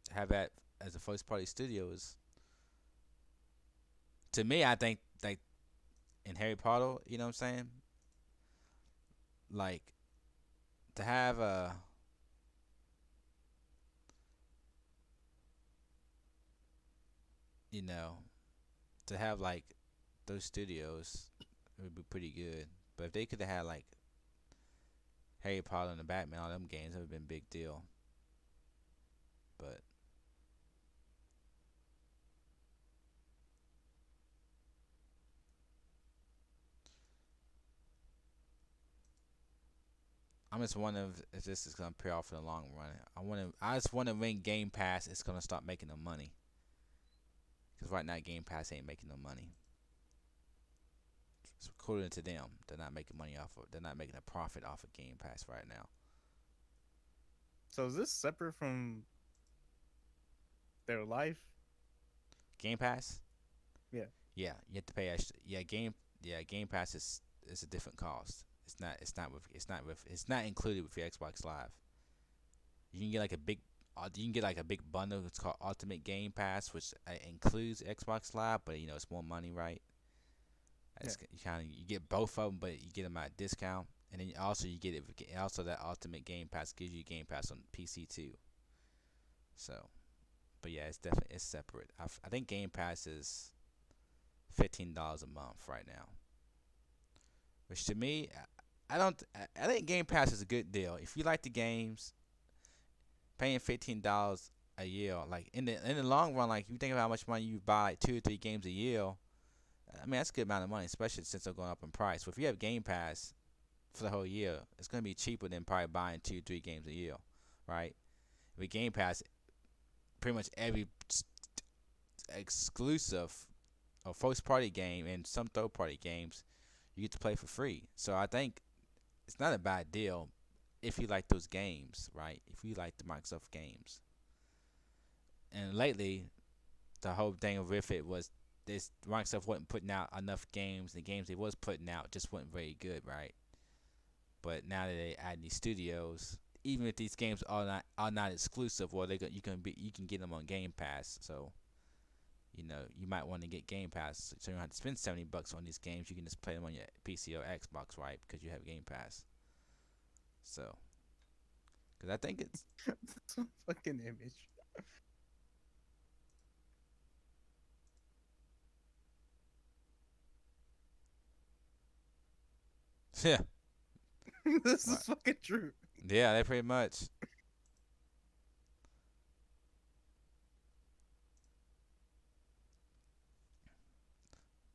To have that as a first party studio is, to me, I think like in Harry Potter, you know what I'm saying? Like to have you know, to have like those studios, it would be pretty good. But if they could have had like Harry Potter and the Batman, all them games, that would have been a big deal. But I'm just wondering if this is gonna pay off in the long run. I just wonder when Game Pass is gonna start making the money. Because right now Game Pass ain't making no money. So according to them, they're not making money off of. They're not making a profit off of Game Pass right now. So is this separate from their life? Game Pass? Yeah. Yeah, you have to pay extra. Game Pass is a different cost. It's not included with your Xbox Live. You can get like a big bundle. It's called Ultimate Game Pass, which includes Xbox Live, but it's more money, right? Yeah. You get both of them, but you get them at a discount, and then also you get it. Also, that Ultimate Game Pass gives you Game Pass on PC too. So, but yeah, it's separate. I think Game Pass is $15 a month right now, which to me, I don't. I think Game Pass is a good deal if you like the games. Paying $15 a year, like in the long run, like if you think about how much money you buy, like 2 or 3 games a year. I mean, that's a good amount of money, especially since they're going up in price. So if you have Game Pass for the whole year, it's going to be cheaper than probably buying 2, 3 games a year, right? With Game Pass, pretty much every exclusive or first party game and some third party games you get to play for free. So I think it's not a bad deal if you like those games, right? If you like the Microsoft games. And lately, the whole thing with it was this Microsoft wasn't putting out enough games. The games they was putting out just wasn't very good, right? But now that they add these studios, even if these games are not exclusive, well, you can get them on Game Pass. So you might want to get Game Pass, so you don't have to spend $70 on these games. You can just play them on your PC or Xbox, right? Because you have Game Pass. So, because I think it's That's a fucking image. yeah, This is right. fucking true. Yeah, they pretty much.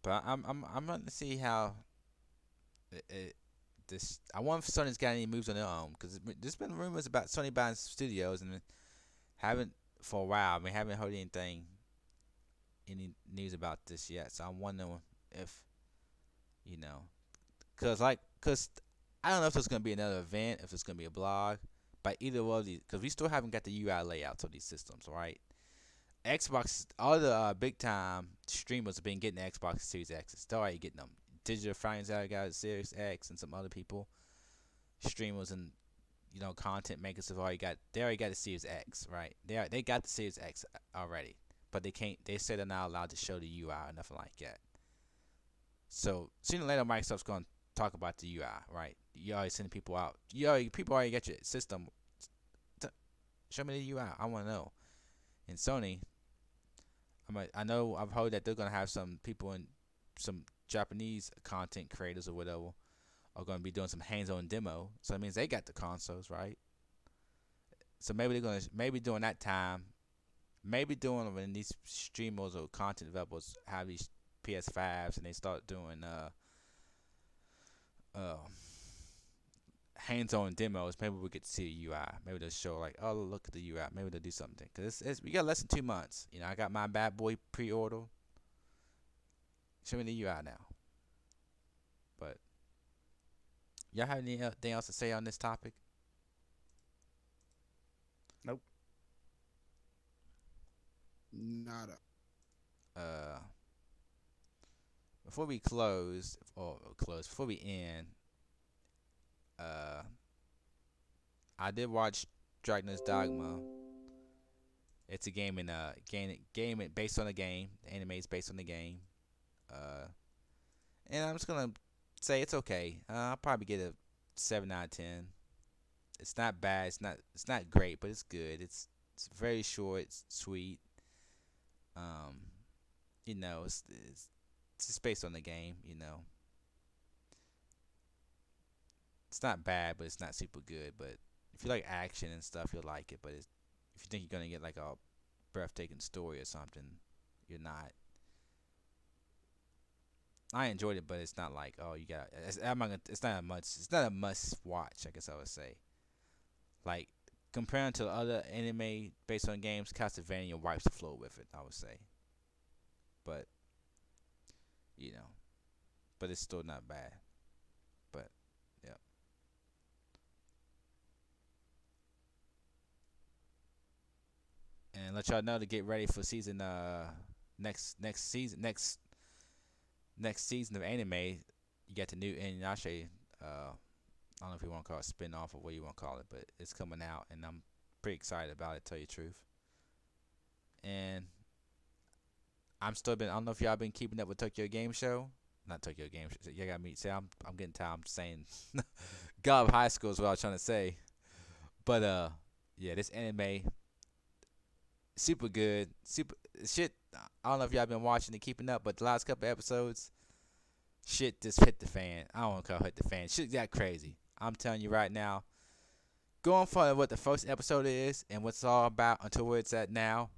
But I'm going to see how this. I wonder if Sony's got any moves on their own because there's been rumors about Sony buying studios and haven't for a while. We haven't heard any news about this yet. So I'm wondering if you know, cause I don't know if it's gonna be another event, if it's gonna be a blog, but either one of these, cause we still haven't got the UI layouts of these systems, right? Xbox, all the big time streamers have been getting the Xbox Series X. Still already getting them. Digital Finance out got Series X, and some other people, streamers and content makers have already got. They already got the Series X, right? They got the Series X already, but they can't. They say they're not allowed to show the UI or nothing like that. So sooner or later, Microsoft's going to talk about the UI, right? You already sending people out. People already got your system. Show me the UI. I want to know. And Sony, I know I've heard that they're gonna have some people in some Japanese content creators or whatever are gonna be doing some hands-on demo. So that means they got the consoles, right? So maybe they're gonna during that time, maybe doing when these streamers or content developers have these PS5s and they start doing uh hands-on demos. Maybe we get to see a UI. Maybe they'll show like, oh look at the UI. Maybe they'll do something because we got less than 2 months. I got my bad boy pre-order. Show me the UI now. But y'all have anything else to say on this topic? Nope. Nada. Uh, before we close, before we end, uh, I did watch Dragon's Dogma. It's a game game based on a game. The anime is based on the game. Uh, and I'm just gonna say it's okay. I'll probably get a 7 out of 10. It's not bad. It's not great, but it's good. It's very short. It's sweet. Um, it's just based on the game. It's not bad, but it's not super good. But if you like action and stuff, you'll like it. But if you think you're gonna get like a breathtaking story or something, you're not. I enjoyed it, but it's not like, oh, you got. It's not a much. It's not a must watch. I guess I would say. Like comparing to other anime based on games, Castlevania wipes the floor with it. I would say, but you know, but it's still not bad. But yeah, and let y'all know to get ready for season next season of anime. You got the new Inuyasha. I don't know if you want to call it spin off or what you want to call it, but it's coming out, and I'm pretty excited about it. To tell you the truth, and I don't know if y'all been keeping up with Tokyo Game Show. Not Tokyo Game Show. You got me. See, I'm getting tired. I'm saying God of High School is what I was trying to say. But yeah, this anime super good. Super shit. I don't know if y'all been watching and keeping up, but the last couple episodes, shit just hit the fan. I don't want to call it hit the fan. Shit got crazy. I'm telling you right now. Going for what the first episode is and what's all about until where it's at now.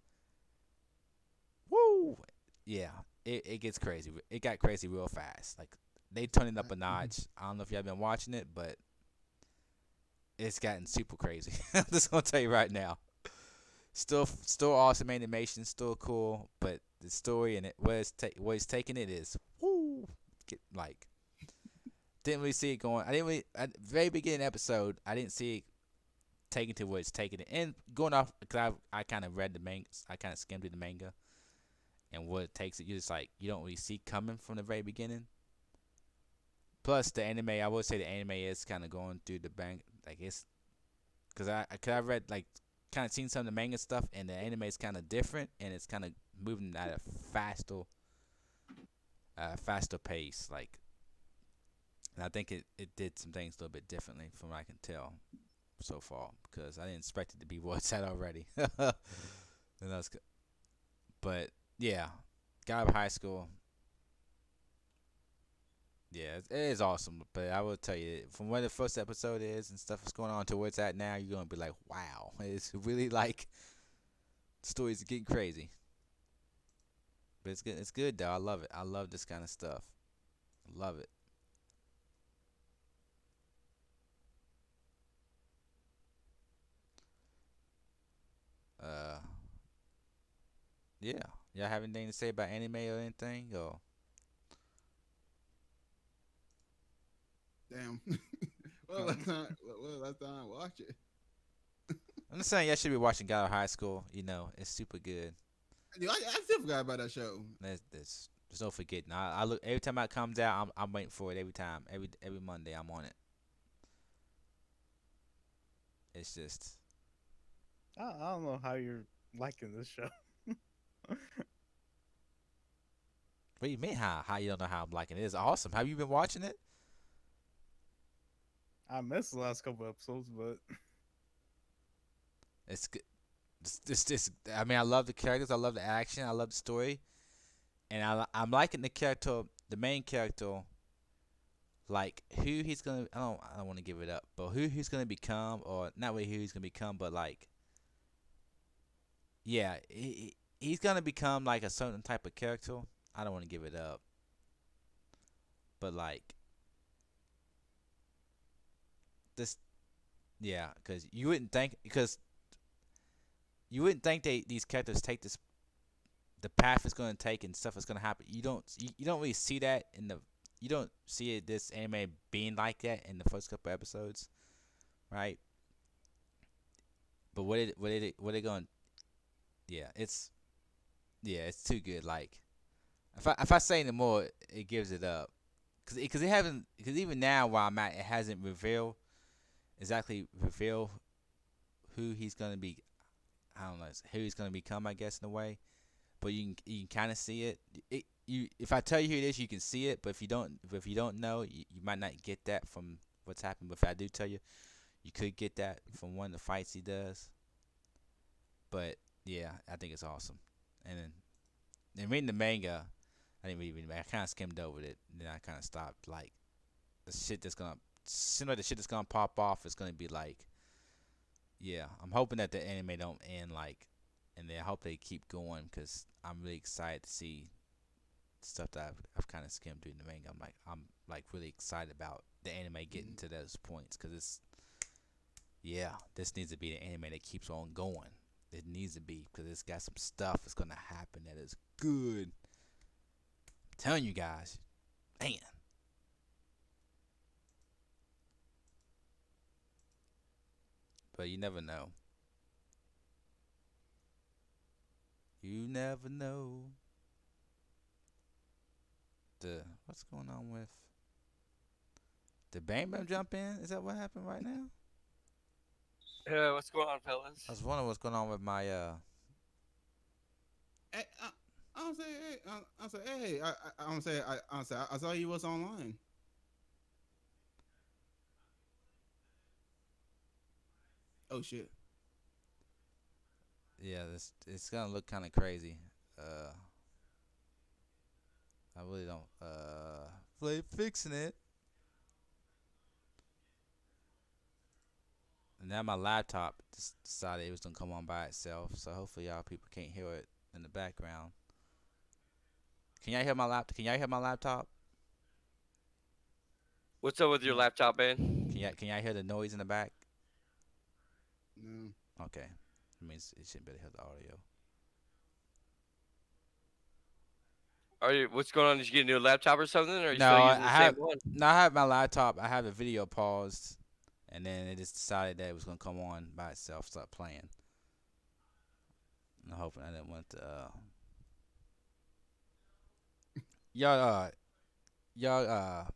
Woo! Yeah, it gets crazy. It got crazy real fast. Like they turned it up a notch. I don't know if y'all been watching it, but it's gotten super crazy. I'm just gonna tell you right now. Still awesome animation, still cool, but the story and where it's taking it is woo. Like didn't really see it going. I didn't really at the very beginning episode. I didn't see it taking to where it's taking it, and going off because I kind of read the manga. I kind of skimmed through the manga, and what it takes it. You just like you don't really see coming from the very beginning. Plus the anime, I would say the anime is kind of going through the bank. Like it's because I read like kind of seen some of the manga stuff, and the anime is kind of different, and it's kind of moving at a faster pace. Like, and I think it did some things a little bit differently from what I can tell so far because I didn't expect it to be what it's at already. And that's good. But yeah, God of High School. Yeah, it is awesome. But I will tell you, from where the first episode is and stuff is going on to where it's at now, you're gonna be like, wow, it's really like stories are getting crazy. But it's good. It's good though. I love it. I love this kind of stuff. Love it. Uh, yeah, y'all have anything to say about anime or anything? Or Damn. Well, um, last time I watch it. I'm just saying y'all should be watching God of High School. You know, it's super good. Dude, I still forgot about that show. There's no forgetting. I look every time it comes out. I'm waiting for it every time. Every Monday I'm on it. It's just I don't know how you're liking this show. what do you mean how you don't know how I'm liking it? It's awesome. Have you been watching it? I missed the last couple episodes, but It's good. I mean, I love the characters. I love the action. I love the story, and I'm liking the character, the main character, like who he's gonna. I don't want to give it up, but who he's gonna become, or not really who he's gonna become, but like yeah, he's gonna become like a certain type of character. I don't want to give it up, but like this, yeah, because you wouldn't think these characters take this the path it's gonna take and stuff is gonna happen. You don't really see that in the you don't see it this anime being like that in the first couple episodes, right? But what it going yeah, it's too good. Like if I say any more, it gives it up. Cause it haven't because even now where I'm at, it hasn't revealed who he's gonna be. I don't know who he's gonna become. I guess in a way, but you can kind of see it. You if I tell you who it is, you can see it. But if you don't know, you might not get that from what's happened. But if I do tell you, you could get that from one of the fights he does. But yeah, I think it's awesome. And then reading the manga, I didn't read the manga. I kind of skimmed over it. And then I kind of stopped. Like the shit that's gonna, similar to the shit that's gonna pop off is gonna be like, yeah. I'm hoping that the anime don't end like, and then I hope they keep going because I'm really excited to see stuff that I've kind of skimmed through the manga. I'm like really excited about the anime getting to those points because it's yeah, this needs to be the anime that keeps on going. It needs to be because it's got some stuff that's gonna happen that is good. I'm telling you guys, man. But you never know. You never know. The what's going on with the Bang Bam jump in? Is that what happened right now? What's going on, I fellas? was wondering what's going on with my Hey, I don't say, hey, I say, hey, I don't say, I don't say, I saw you was online. Oh shit. yeah. This it's gonna look kind of crazy. Uh, I really don't fixing it. And now my laptop just decided it was gonna come on by itself. So hopefully y'all people can't hear it in the background. Can y'all hear my laptop? Can y'all hear my laptop? What's up with your No, laptop, man? Can y'all hear the noise in the back? no. Okay. It means it shouldn't be able to hear the audio. Are you? What's going on? Did you get a new laptop or something? Or are you No, still I using the same have one? no. I have my laptop. I have the video paused, and then it just decided that it was gonna come on by itself, start playing. I'm hoping I didn't want to. Y'all, y'all,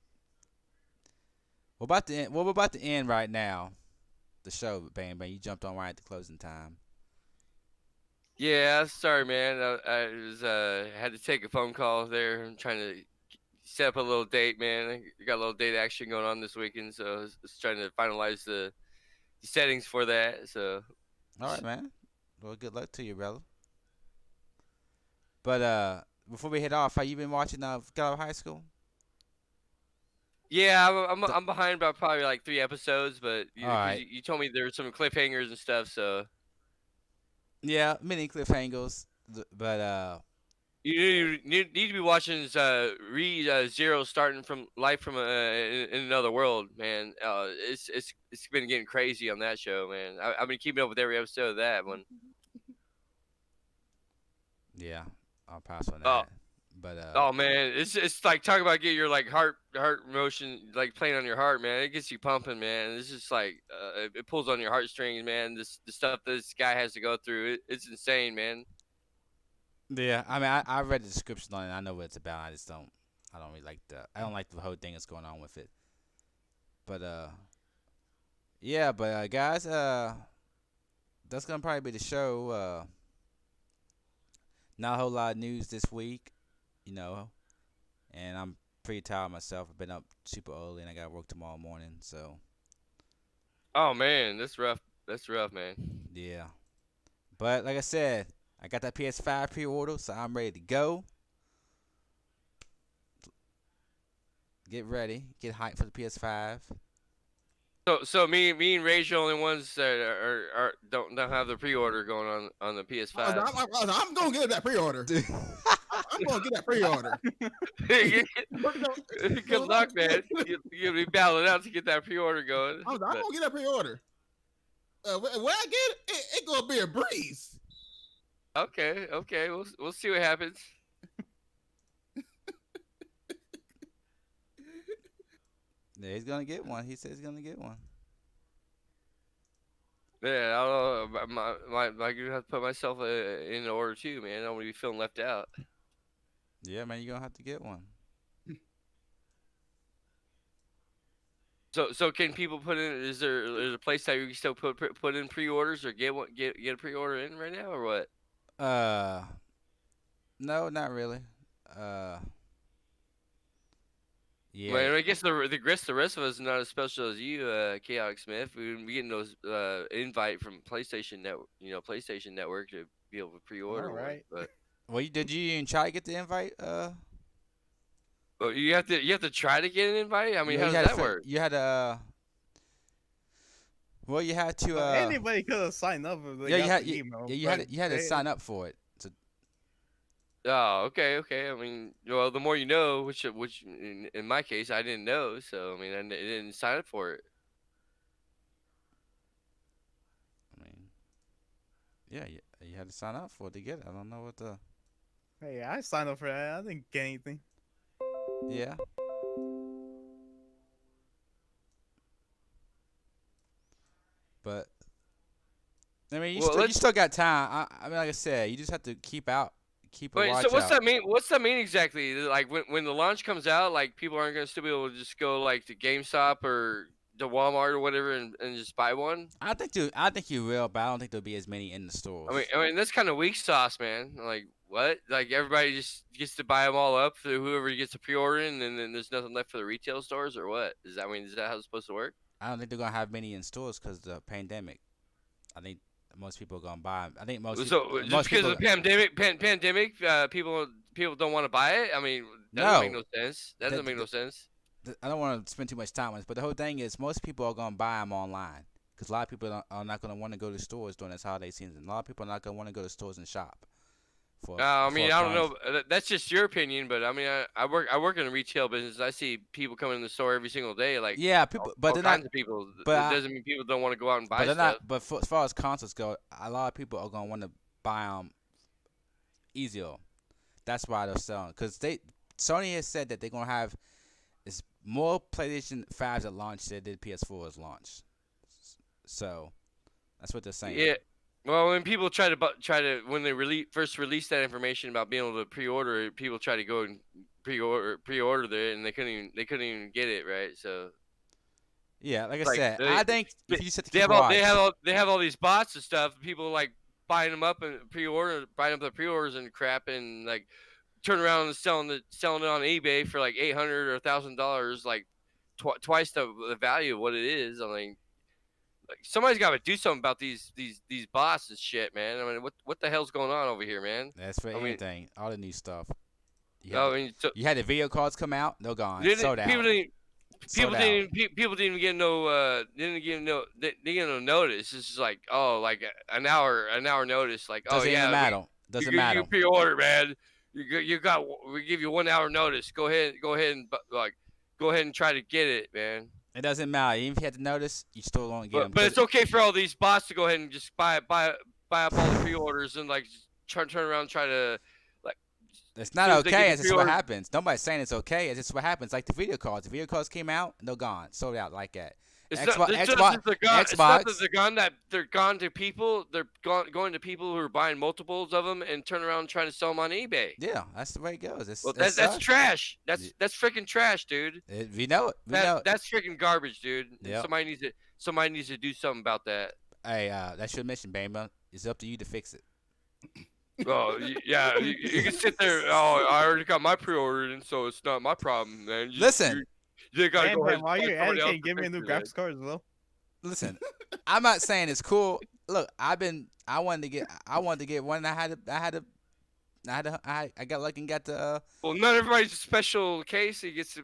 what about the end? What we're about to end right now? The show, bang bang. You jumped on right at the closing time. Yeah, sorry, man. I was had to take a phone call there. I'm trying to set up a little date, man. I got a little date action going on this weekend, so I was trying to finalize the settings for that. So All right, man. Well, good luck to you, brother. But before we head off, have you been watching God of High School? yeah, I'm The, I'm behind by probably like 3 episodes, but all because right. you told me there were some cliffhangers and stuff, so Yeah, many cliffhangers, but you need to be watching Re Zero starting from life from in another world, man. It's been getting crazy on that show, man. I've been keeping up with every episode of that one. Yeah, I'll pass on Oh, that. But oh man, it's like talking about getting your like heart motion like playing on your heart, man. It gets you pumping, man. It's just like it pulls on your heartstrings, man. This the stuff this guy has to go through. It's insane, man. yeah, I mean, I read the description on it. I know what it's about. I don't really like I don't like the whole thing that's going on with it. But yeah, but guys, that's gonna probably be the show. Not a whole lot of news this week, you know, and I'm pretty tired myself. I've been up super early and I got to work tomorrow morning. So Oh man, that's rough. That's rough, man. yeah, but like I said, I got that PS5 pre-order, so I'm ready to go. Get ready, get hyped for the PS5. So me and Rage are the only ones that are don't have the pre-order going on the PS5. I'm gonna get that pre-order. I'm gonna get that pre-order. Good luck, man. You'll be battling out to get that pre-order going. I'm gonna get that pre-order. When I get it, it gonna be a breeze. Okay. We'll see what happens. Yeah, he's gonna get one. He says he's gonna get one. Yeah, I don't know. I gonna have to put myself in order too, man. I don't want to be feeling left out. Yeah, man, you're gonna have to get one. So can people put in? Is there a place that you can still put in pre-orders or get a pre-order in right now or what? Uh, no, not really. Uh, yeah, Well, I guess the rest of us are not as special as you, Chaotic Smith. We would be getting those invite from PlayStation PlayStation Network to be able to All pre-order one. right. But well, did you even try to get the invite? you have to try to get an invite. I mean, Yeah, how you does had that work? You had well, you had to Anybody could have signed up if they yeah, got the email. you had to sign up for it. So Oh, okay. I mean, well, the more you know, which in my case I didn't know, so I mean I didn't sign up for it. I mean, yeah, you had to sign up for it to get it. I don't know what the Hey, I signed up for that. I didn't get anything. yeah. But I mean, Well, you still got time. I mean, like I said, you just have to keep a wait. watch So what's out. that mean? What's that mean exactly? Like when the launch comes out, like people aren't gonna still be able to just go like to GameStop or to Walmart or whatever and just buy one. I think you will, but I don't think there'll be as many in the stores. I mean that's kind of weak sauce, man. Like what? Like everybody just gets to buy them all up for whoever gets a pre-order, and then there's nothing left for the retail stores, or what? Is that I mean is that how it's supposed to work? I don't think they're gonna have many in stores because the pandemic. I think most people are gonna buy 'em. I think So just most because people of the pandemic, people don't want to buy it. I mean, that doesn't make no. no sense. That doesn't make no sense. I don't want to spend too much time on this, but the whole thing is most people are gonna buy them online because a lot of people are not gonna want to go to stores during this holiday season. A lot of people are not gonna want to go to stores and shop I for mean, I don't phones. know. That's just your opinion, but I mean, I work in the retail business. I see people coming in the store every single day, like Yeah, people, but all they're not. kinds of people. But It doesn't mean people don't want to go out and but buy they're stuff. not. But as far as consoles go, a lot of people are gonna want to buy them easier. That's why they're selling. Because Sony has said that they're gonna have it's more PlayStation 5s at launch than they did PS4s launch. So that's what they're saying. Yeah. Well, when people try to when they first released that information about being able to pre-order it, people try to go and pre-order it, and they couldn't even get it right. So Yeah, like I like said, I think they, if you just have to they keep have a watch. they have all these bots and stuff. People like buying them up and buying up the pre-orders and crap, and like turn around and selling it on eBay for like $800 or $1,000, like twice the value of what it is. I mean, like somebody's got to do something about these bots and shit, man. I mean, what the hell's going on over here, man? That's for I mean, anything, all the new stuff. I mean, so You had the video cards come out, they're gone, didn't, sold out, sold out. people didn't get no they didn't get no notice. It's just like an hour notice. Like Doesn't even matter. Doesn't matter. you pre-order, man. You got we give you 1 hour notice. Go ahead and go ahead and try to get it, man. It doesn't matter. Even if you had to notice, you still won't get them. But it's okay for all these bots to go ahead and just buy up all the pre-orders and like turn around and try to like It's as not soon as they get okay. the It's just what pre-order. happens. Nobody's saying it's okay. It's just what happens. Like the video cards. The video cards came out, and they're gone, sold out like that. It's not. Xbox, It's just Xbox, that they're gone. It's not that Xbox. they're gone. That they're gone to people. They're going to people who are buying multiples of them and turn around and trying to sell them on eBay. Yeah, that's the way it goes. Well, It that's sucks. trash. Y- That's freaking trash, dude. We know it. We know it. That's freaking garbage, dude. And Yep. somebody needs to do something about that. Hey, that should mention, Bama. It's up to you to fix it. Oh yeah, you can sit there. Oh, I already got my pre-order, and so it's not my problem, man. Listen, you gotta And go ahead. while And you're find at it, somebody can else you to give me a fix new it, man. graphics card as well? listen. I'm not saying it's cool. Look, I wanted to get one. I got lucky and got the. Well, not everybody's a special case. He gets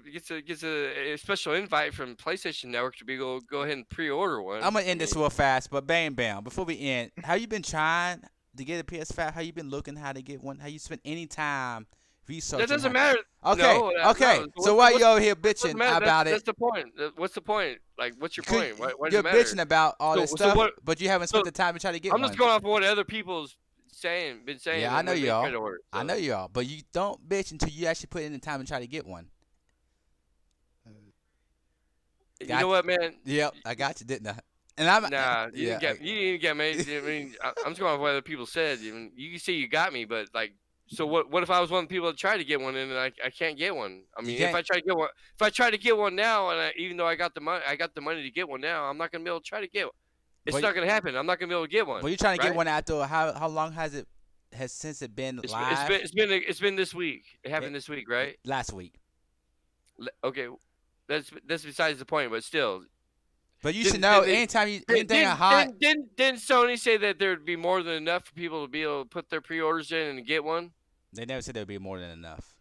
a special invite from PlayStation Network to be go ahead and pre-order one. I'm gonna end I this mean, real fast, but bam. Before we end, have you been trying to get a PS5? How you been looking how to get one? Have you spent any time researching? that doesn't how- matter. Okay, No, okay. no. So why What's- you over here doesn't bitching matter. about That's it? the point. What's the point? Like, what's your point? Why does You're it matter? bitching about all So- this so stuff, what- but you haven't spent so the time to try to get I'm one. just going off of what other people's been saying. Yeah, I know when they y'all. try to order, I so. know you all, but you don't bitch until you actually put in the time and try to get one. You Gotcha. know what, man? Yep, I got you, didn't I? And I'm Nah, yeah, you didn't get me. I mean, I'm just going off what other people said. You can say you got me, but like, so what if I was one of the people that tried to get one and I can't get one? I You mean, can't- if I try to get one now, and even though I got the money to get one now, I'm not gonna be able to try to get one. It's But- not gonna happen. I'm not gonna be able to get one. But you're trying to get right? one after how long has since it been live? It's been this week. It happened this week, right? Last week. Okay, that's besides the point, but still. But you Didn't- should know didn't- anytime anything Didn't, hot. didn't Sony say that there'd be more than enough for people to be able to put their pre-orders in and get one? They never said there'd be more than enough.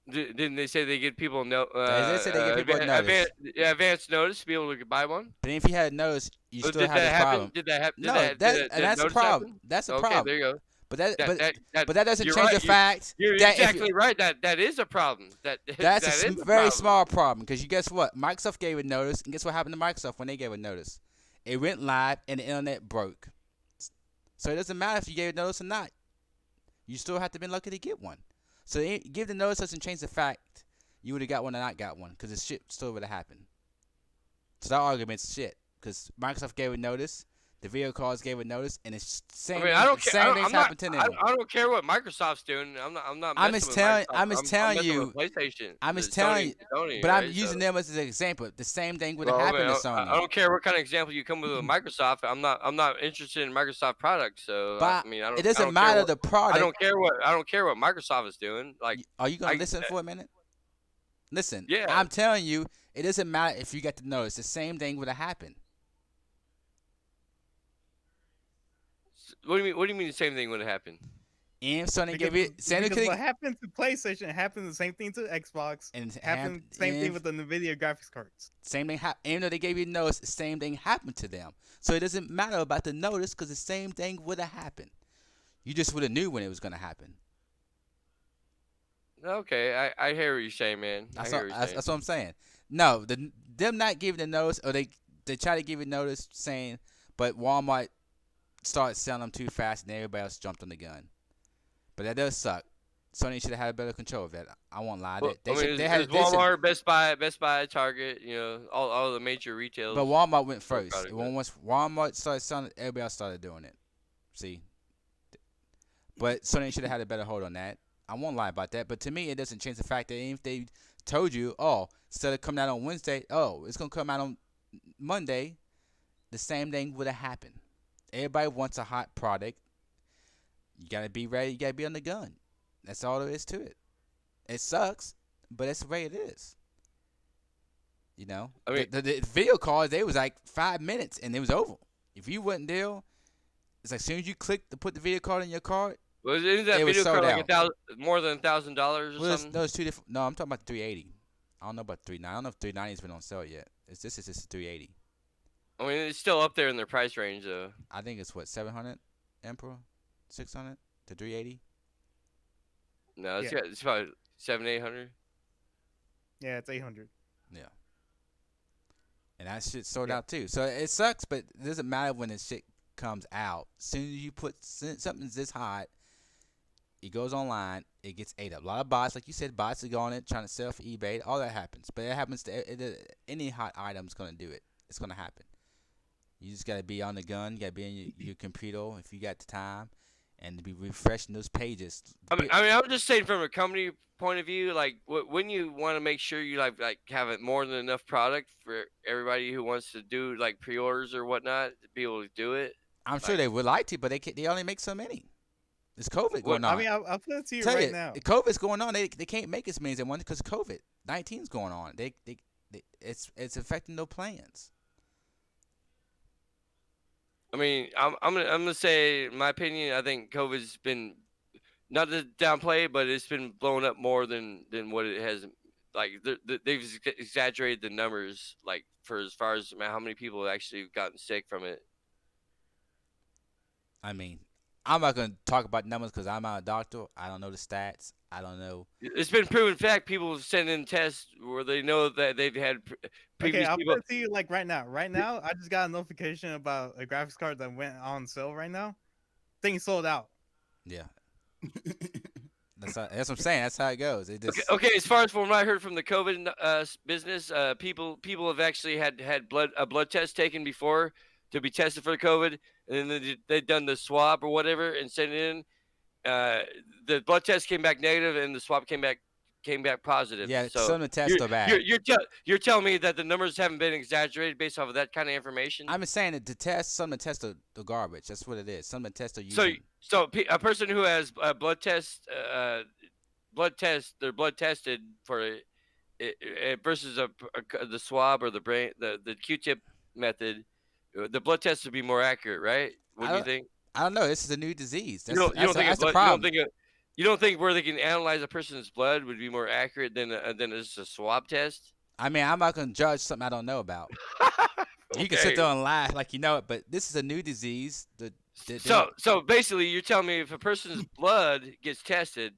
Didn't they say they give people They said they give people notice. advance notice to be able to buy one? But if you had noticed, you But still did have that this happen? problem. Did that happen? No, that's a problem. That's a Okay, problem. there you go. But that That doesn't you're change right. the fact You're that if exactly right. That is a problem. that's that a is very problem. small problem because you guess what? Microsoft gave it notice, and guess what happened to Microsoft when they gave it notice? It went live and the internet broke. So it doesn't matter if you gave it notice or not. You still have to be lucky to get one. So give the notice doesn't change the fact you would have got one or not got one because the shit still would have happened. So that argument's shit because Microsoft gave it notice, the video cards gave it notice, and it's same. I don't care. Same things I'm not, happen to them. I don't care what Microsoft's doing. I'm not. I'm messing just with telling- Microsoft. I'm just telling messing you- with PlayStation. I'm just Sony- telling you, Sony, but I'm right? using So- them as an example. The same thing would have Well, I happened mean, to Sony. I don't care what kind of example you come with Microsoft. I'm not interested in Microsoft products. So But I mean, I don't. it doesn't I don't care matter what- the product. I don't care what Microsoft is doing. Like, Are you gonna I- listen for a minute? Listen. Yeah. I'm telling you, it doesn't matter if you get the notice. The same thing would have happened. what do you mean? What do you mean the same thing would have happened? And Sony Because, gave it. Sony because could what happened to PlayStation happened the same thing to Xbox. and Happened same thing with the NVIDIA graphics cards. same thing. Even though they gave you notice, the same thing happened to them. So it doesn't matter about the notice because the same thing would have happened. You just would have knew when it was gonna happen. Okay, I hear what you're saying, man. I That's hear what, what you're saying. that's what I'm saying. No, them not giving the notice, or they try to give you notice saying, but Walmart started selling them too fast, and everybody else jumped on the gun. But that does suck. Sony should have had better control of that. I won't lie. Well, They I mean, should, they had it's they should- Walmart, Best Buy, Target. You know, all the major retailers. but Walmart went first. product, When once Walmart started selling it, everybody else started doing it. See, but Sony should have had a better hold on that. I won't lie about that. But to me, it doesn't change the fact that even if they told you, oh, instead of coming out on Wednesday, oh, it's gonna come out on Monday, the same thing would have happened. Everybody wants a hot product. You gotta be ready. You gotta be on the gun. That's all there is to it. It sucks, but that's the way it is. You know, I mean- the video calls, they was like 5 minutes and it was over. If you wouldn't deal, it's like as soon as you click to put the video card in your card, Well, isn't that it was video card sold like more than $1,000 or well, something? those two different. No, I'm talking about the 380. I don't know about 390. I don't know if 390's been on sale yet. This is just 380. I mean, it's still up there in their price range, though. I think it's what 700 Emperor, 600 to 380. No, Yeah. it's about 700-800. Yeah, it's 800. And that shit sold Yeah. out too. So it sucks, but it doesn't matter when the shit comes out, as soon as you put something's this hot, it goes online, it gets ate up. A lot of bots, like you said, bots are going on it trying to sell for eBay. All that happens, but it happens to any hot item's gonna do it. It's gonna happen. You just gotta be on the gun. You gotta be in your computer if you got the time, and to be refreshing those pages. I'm just saying from a company point of view, like when you want to make sure you like have it more than enough product for everybody who wants to do like pre-orders or whatnot to be able to do it. I'm sure Like, they would like to, but they only make so many. There's COVID what? going I on. mean, I'll put it to you Tell right you, now. COVID's going on. They can't make as many as they want because COVID-19's going on. It's affecting their plans. I mean, I'm gonna say in my opinion. I think COVID's been not to downplay, but it's been blown up more than what it has. Like they've exaggerated the numbers, like for as far as how many people have actually gotten sick from it. I mean, I'm not gonna talk about numbers because I'm not a doctor. I don't know the stats. I don't know. It's been proven fact. People have sent in tests where they know that they've had Okay, previous I'll people. put it to you like right now. Right now, I just got a notification about a graphics card that went on sale right now. Thing sold out. Yeah, that's what I'm saying. That's how it goes. It just Okay, as far as from what I heard from the COVID business, people have actually had a blood test taken before to be tested for the COVID, and then they've done the swab or whatever and sent it in. The blood test came back negative, and the swab came back positive. yeah. So Some of the tests are bad. you're telling me that the numbers haven't been exaggerated based off of that kind of information? I'm just saying that some of the tests are the garbage. That's what it is. Some of the tests are So using. a person who has a they're blood tested for it versus the swab or the Q-tip method, the blood test would be more accurate, right? I Wouldn't you don't. think? I don't know. This is a new disease. You don't think That's the problem. you don't think where they can analyze a person's blood would be more accurate than just a swab test? I mean, I'm not gonna judge something I don't know about. You can sit Okay. there and lie like you know it, but this is a new disease. So basically, you're telling me if a person's blood gets tested,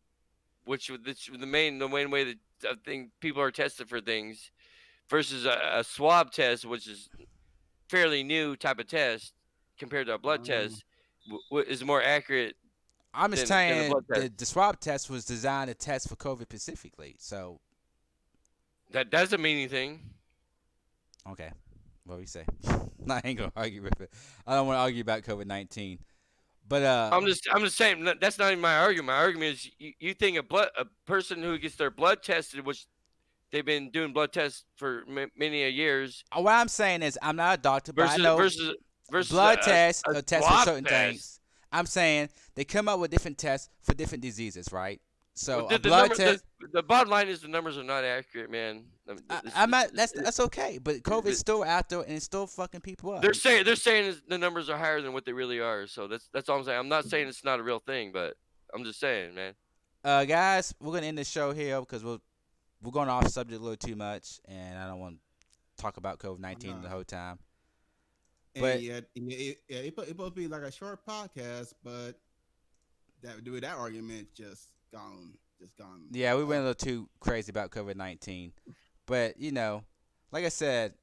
which the main way that I think people are tested for things, versus a swab test, which is fairly new type of test compared to a blood um, test, is more accurate I'm just than a saying blood test. the swab test was designed to test for COVID specifically. So That doesn't mean anything. okay, what do you say? I ain't gonna argue with it. I don't want to argue about COVID-19, but I'm just saying that's not even my argument. My argument is you think a person who gets their blood tested, which they've been doing blood tests for many a years, what I'm saying is I'm not a doctor, but I versus know blood tests a are tests for swab certain test. things. I'm saying they come up with different tests for different diseases, right? So a The blood number, test. the bottom line is the numbers are not accurate, man. I'm not. That's okay, but COVID's still out there and it's still fucking people up. They're saying the numbers are higher than what they really are. So that's all I'm saying. I'm not saying it's not a real thing, but I'm just saying, man. Guys, we're gonna end the show here because we're going off subject a little too much, and I don't want to talk about COVID-19 the whole time. and But it's supposed to be like a short podcast, but that argument just gone. yeah, we went a little too crazy about COVID-19. But like I said,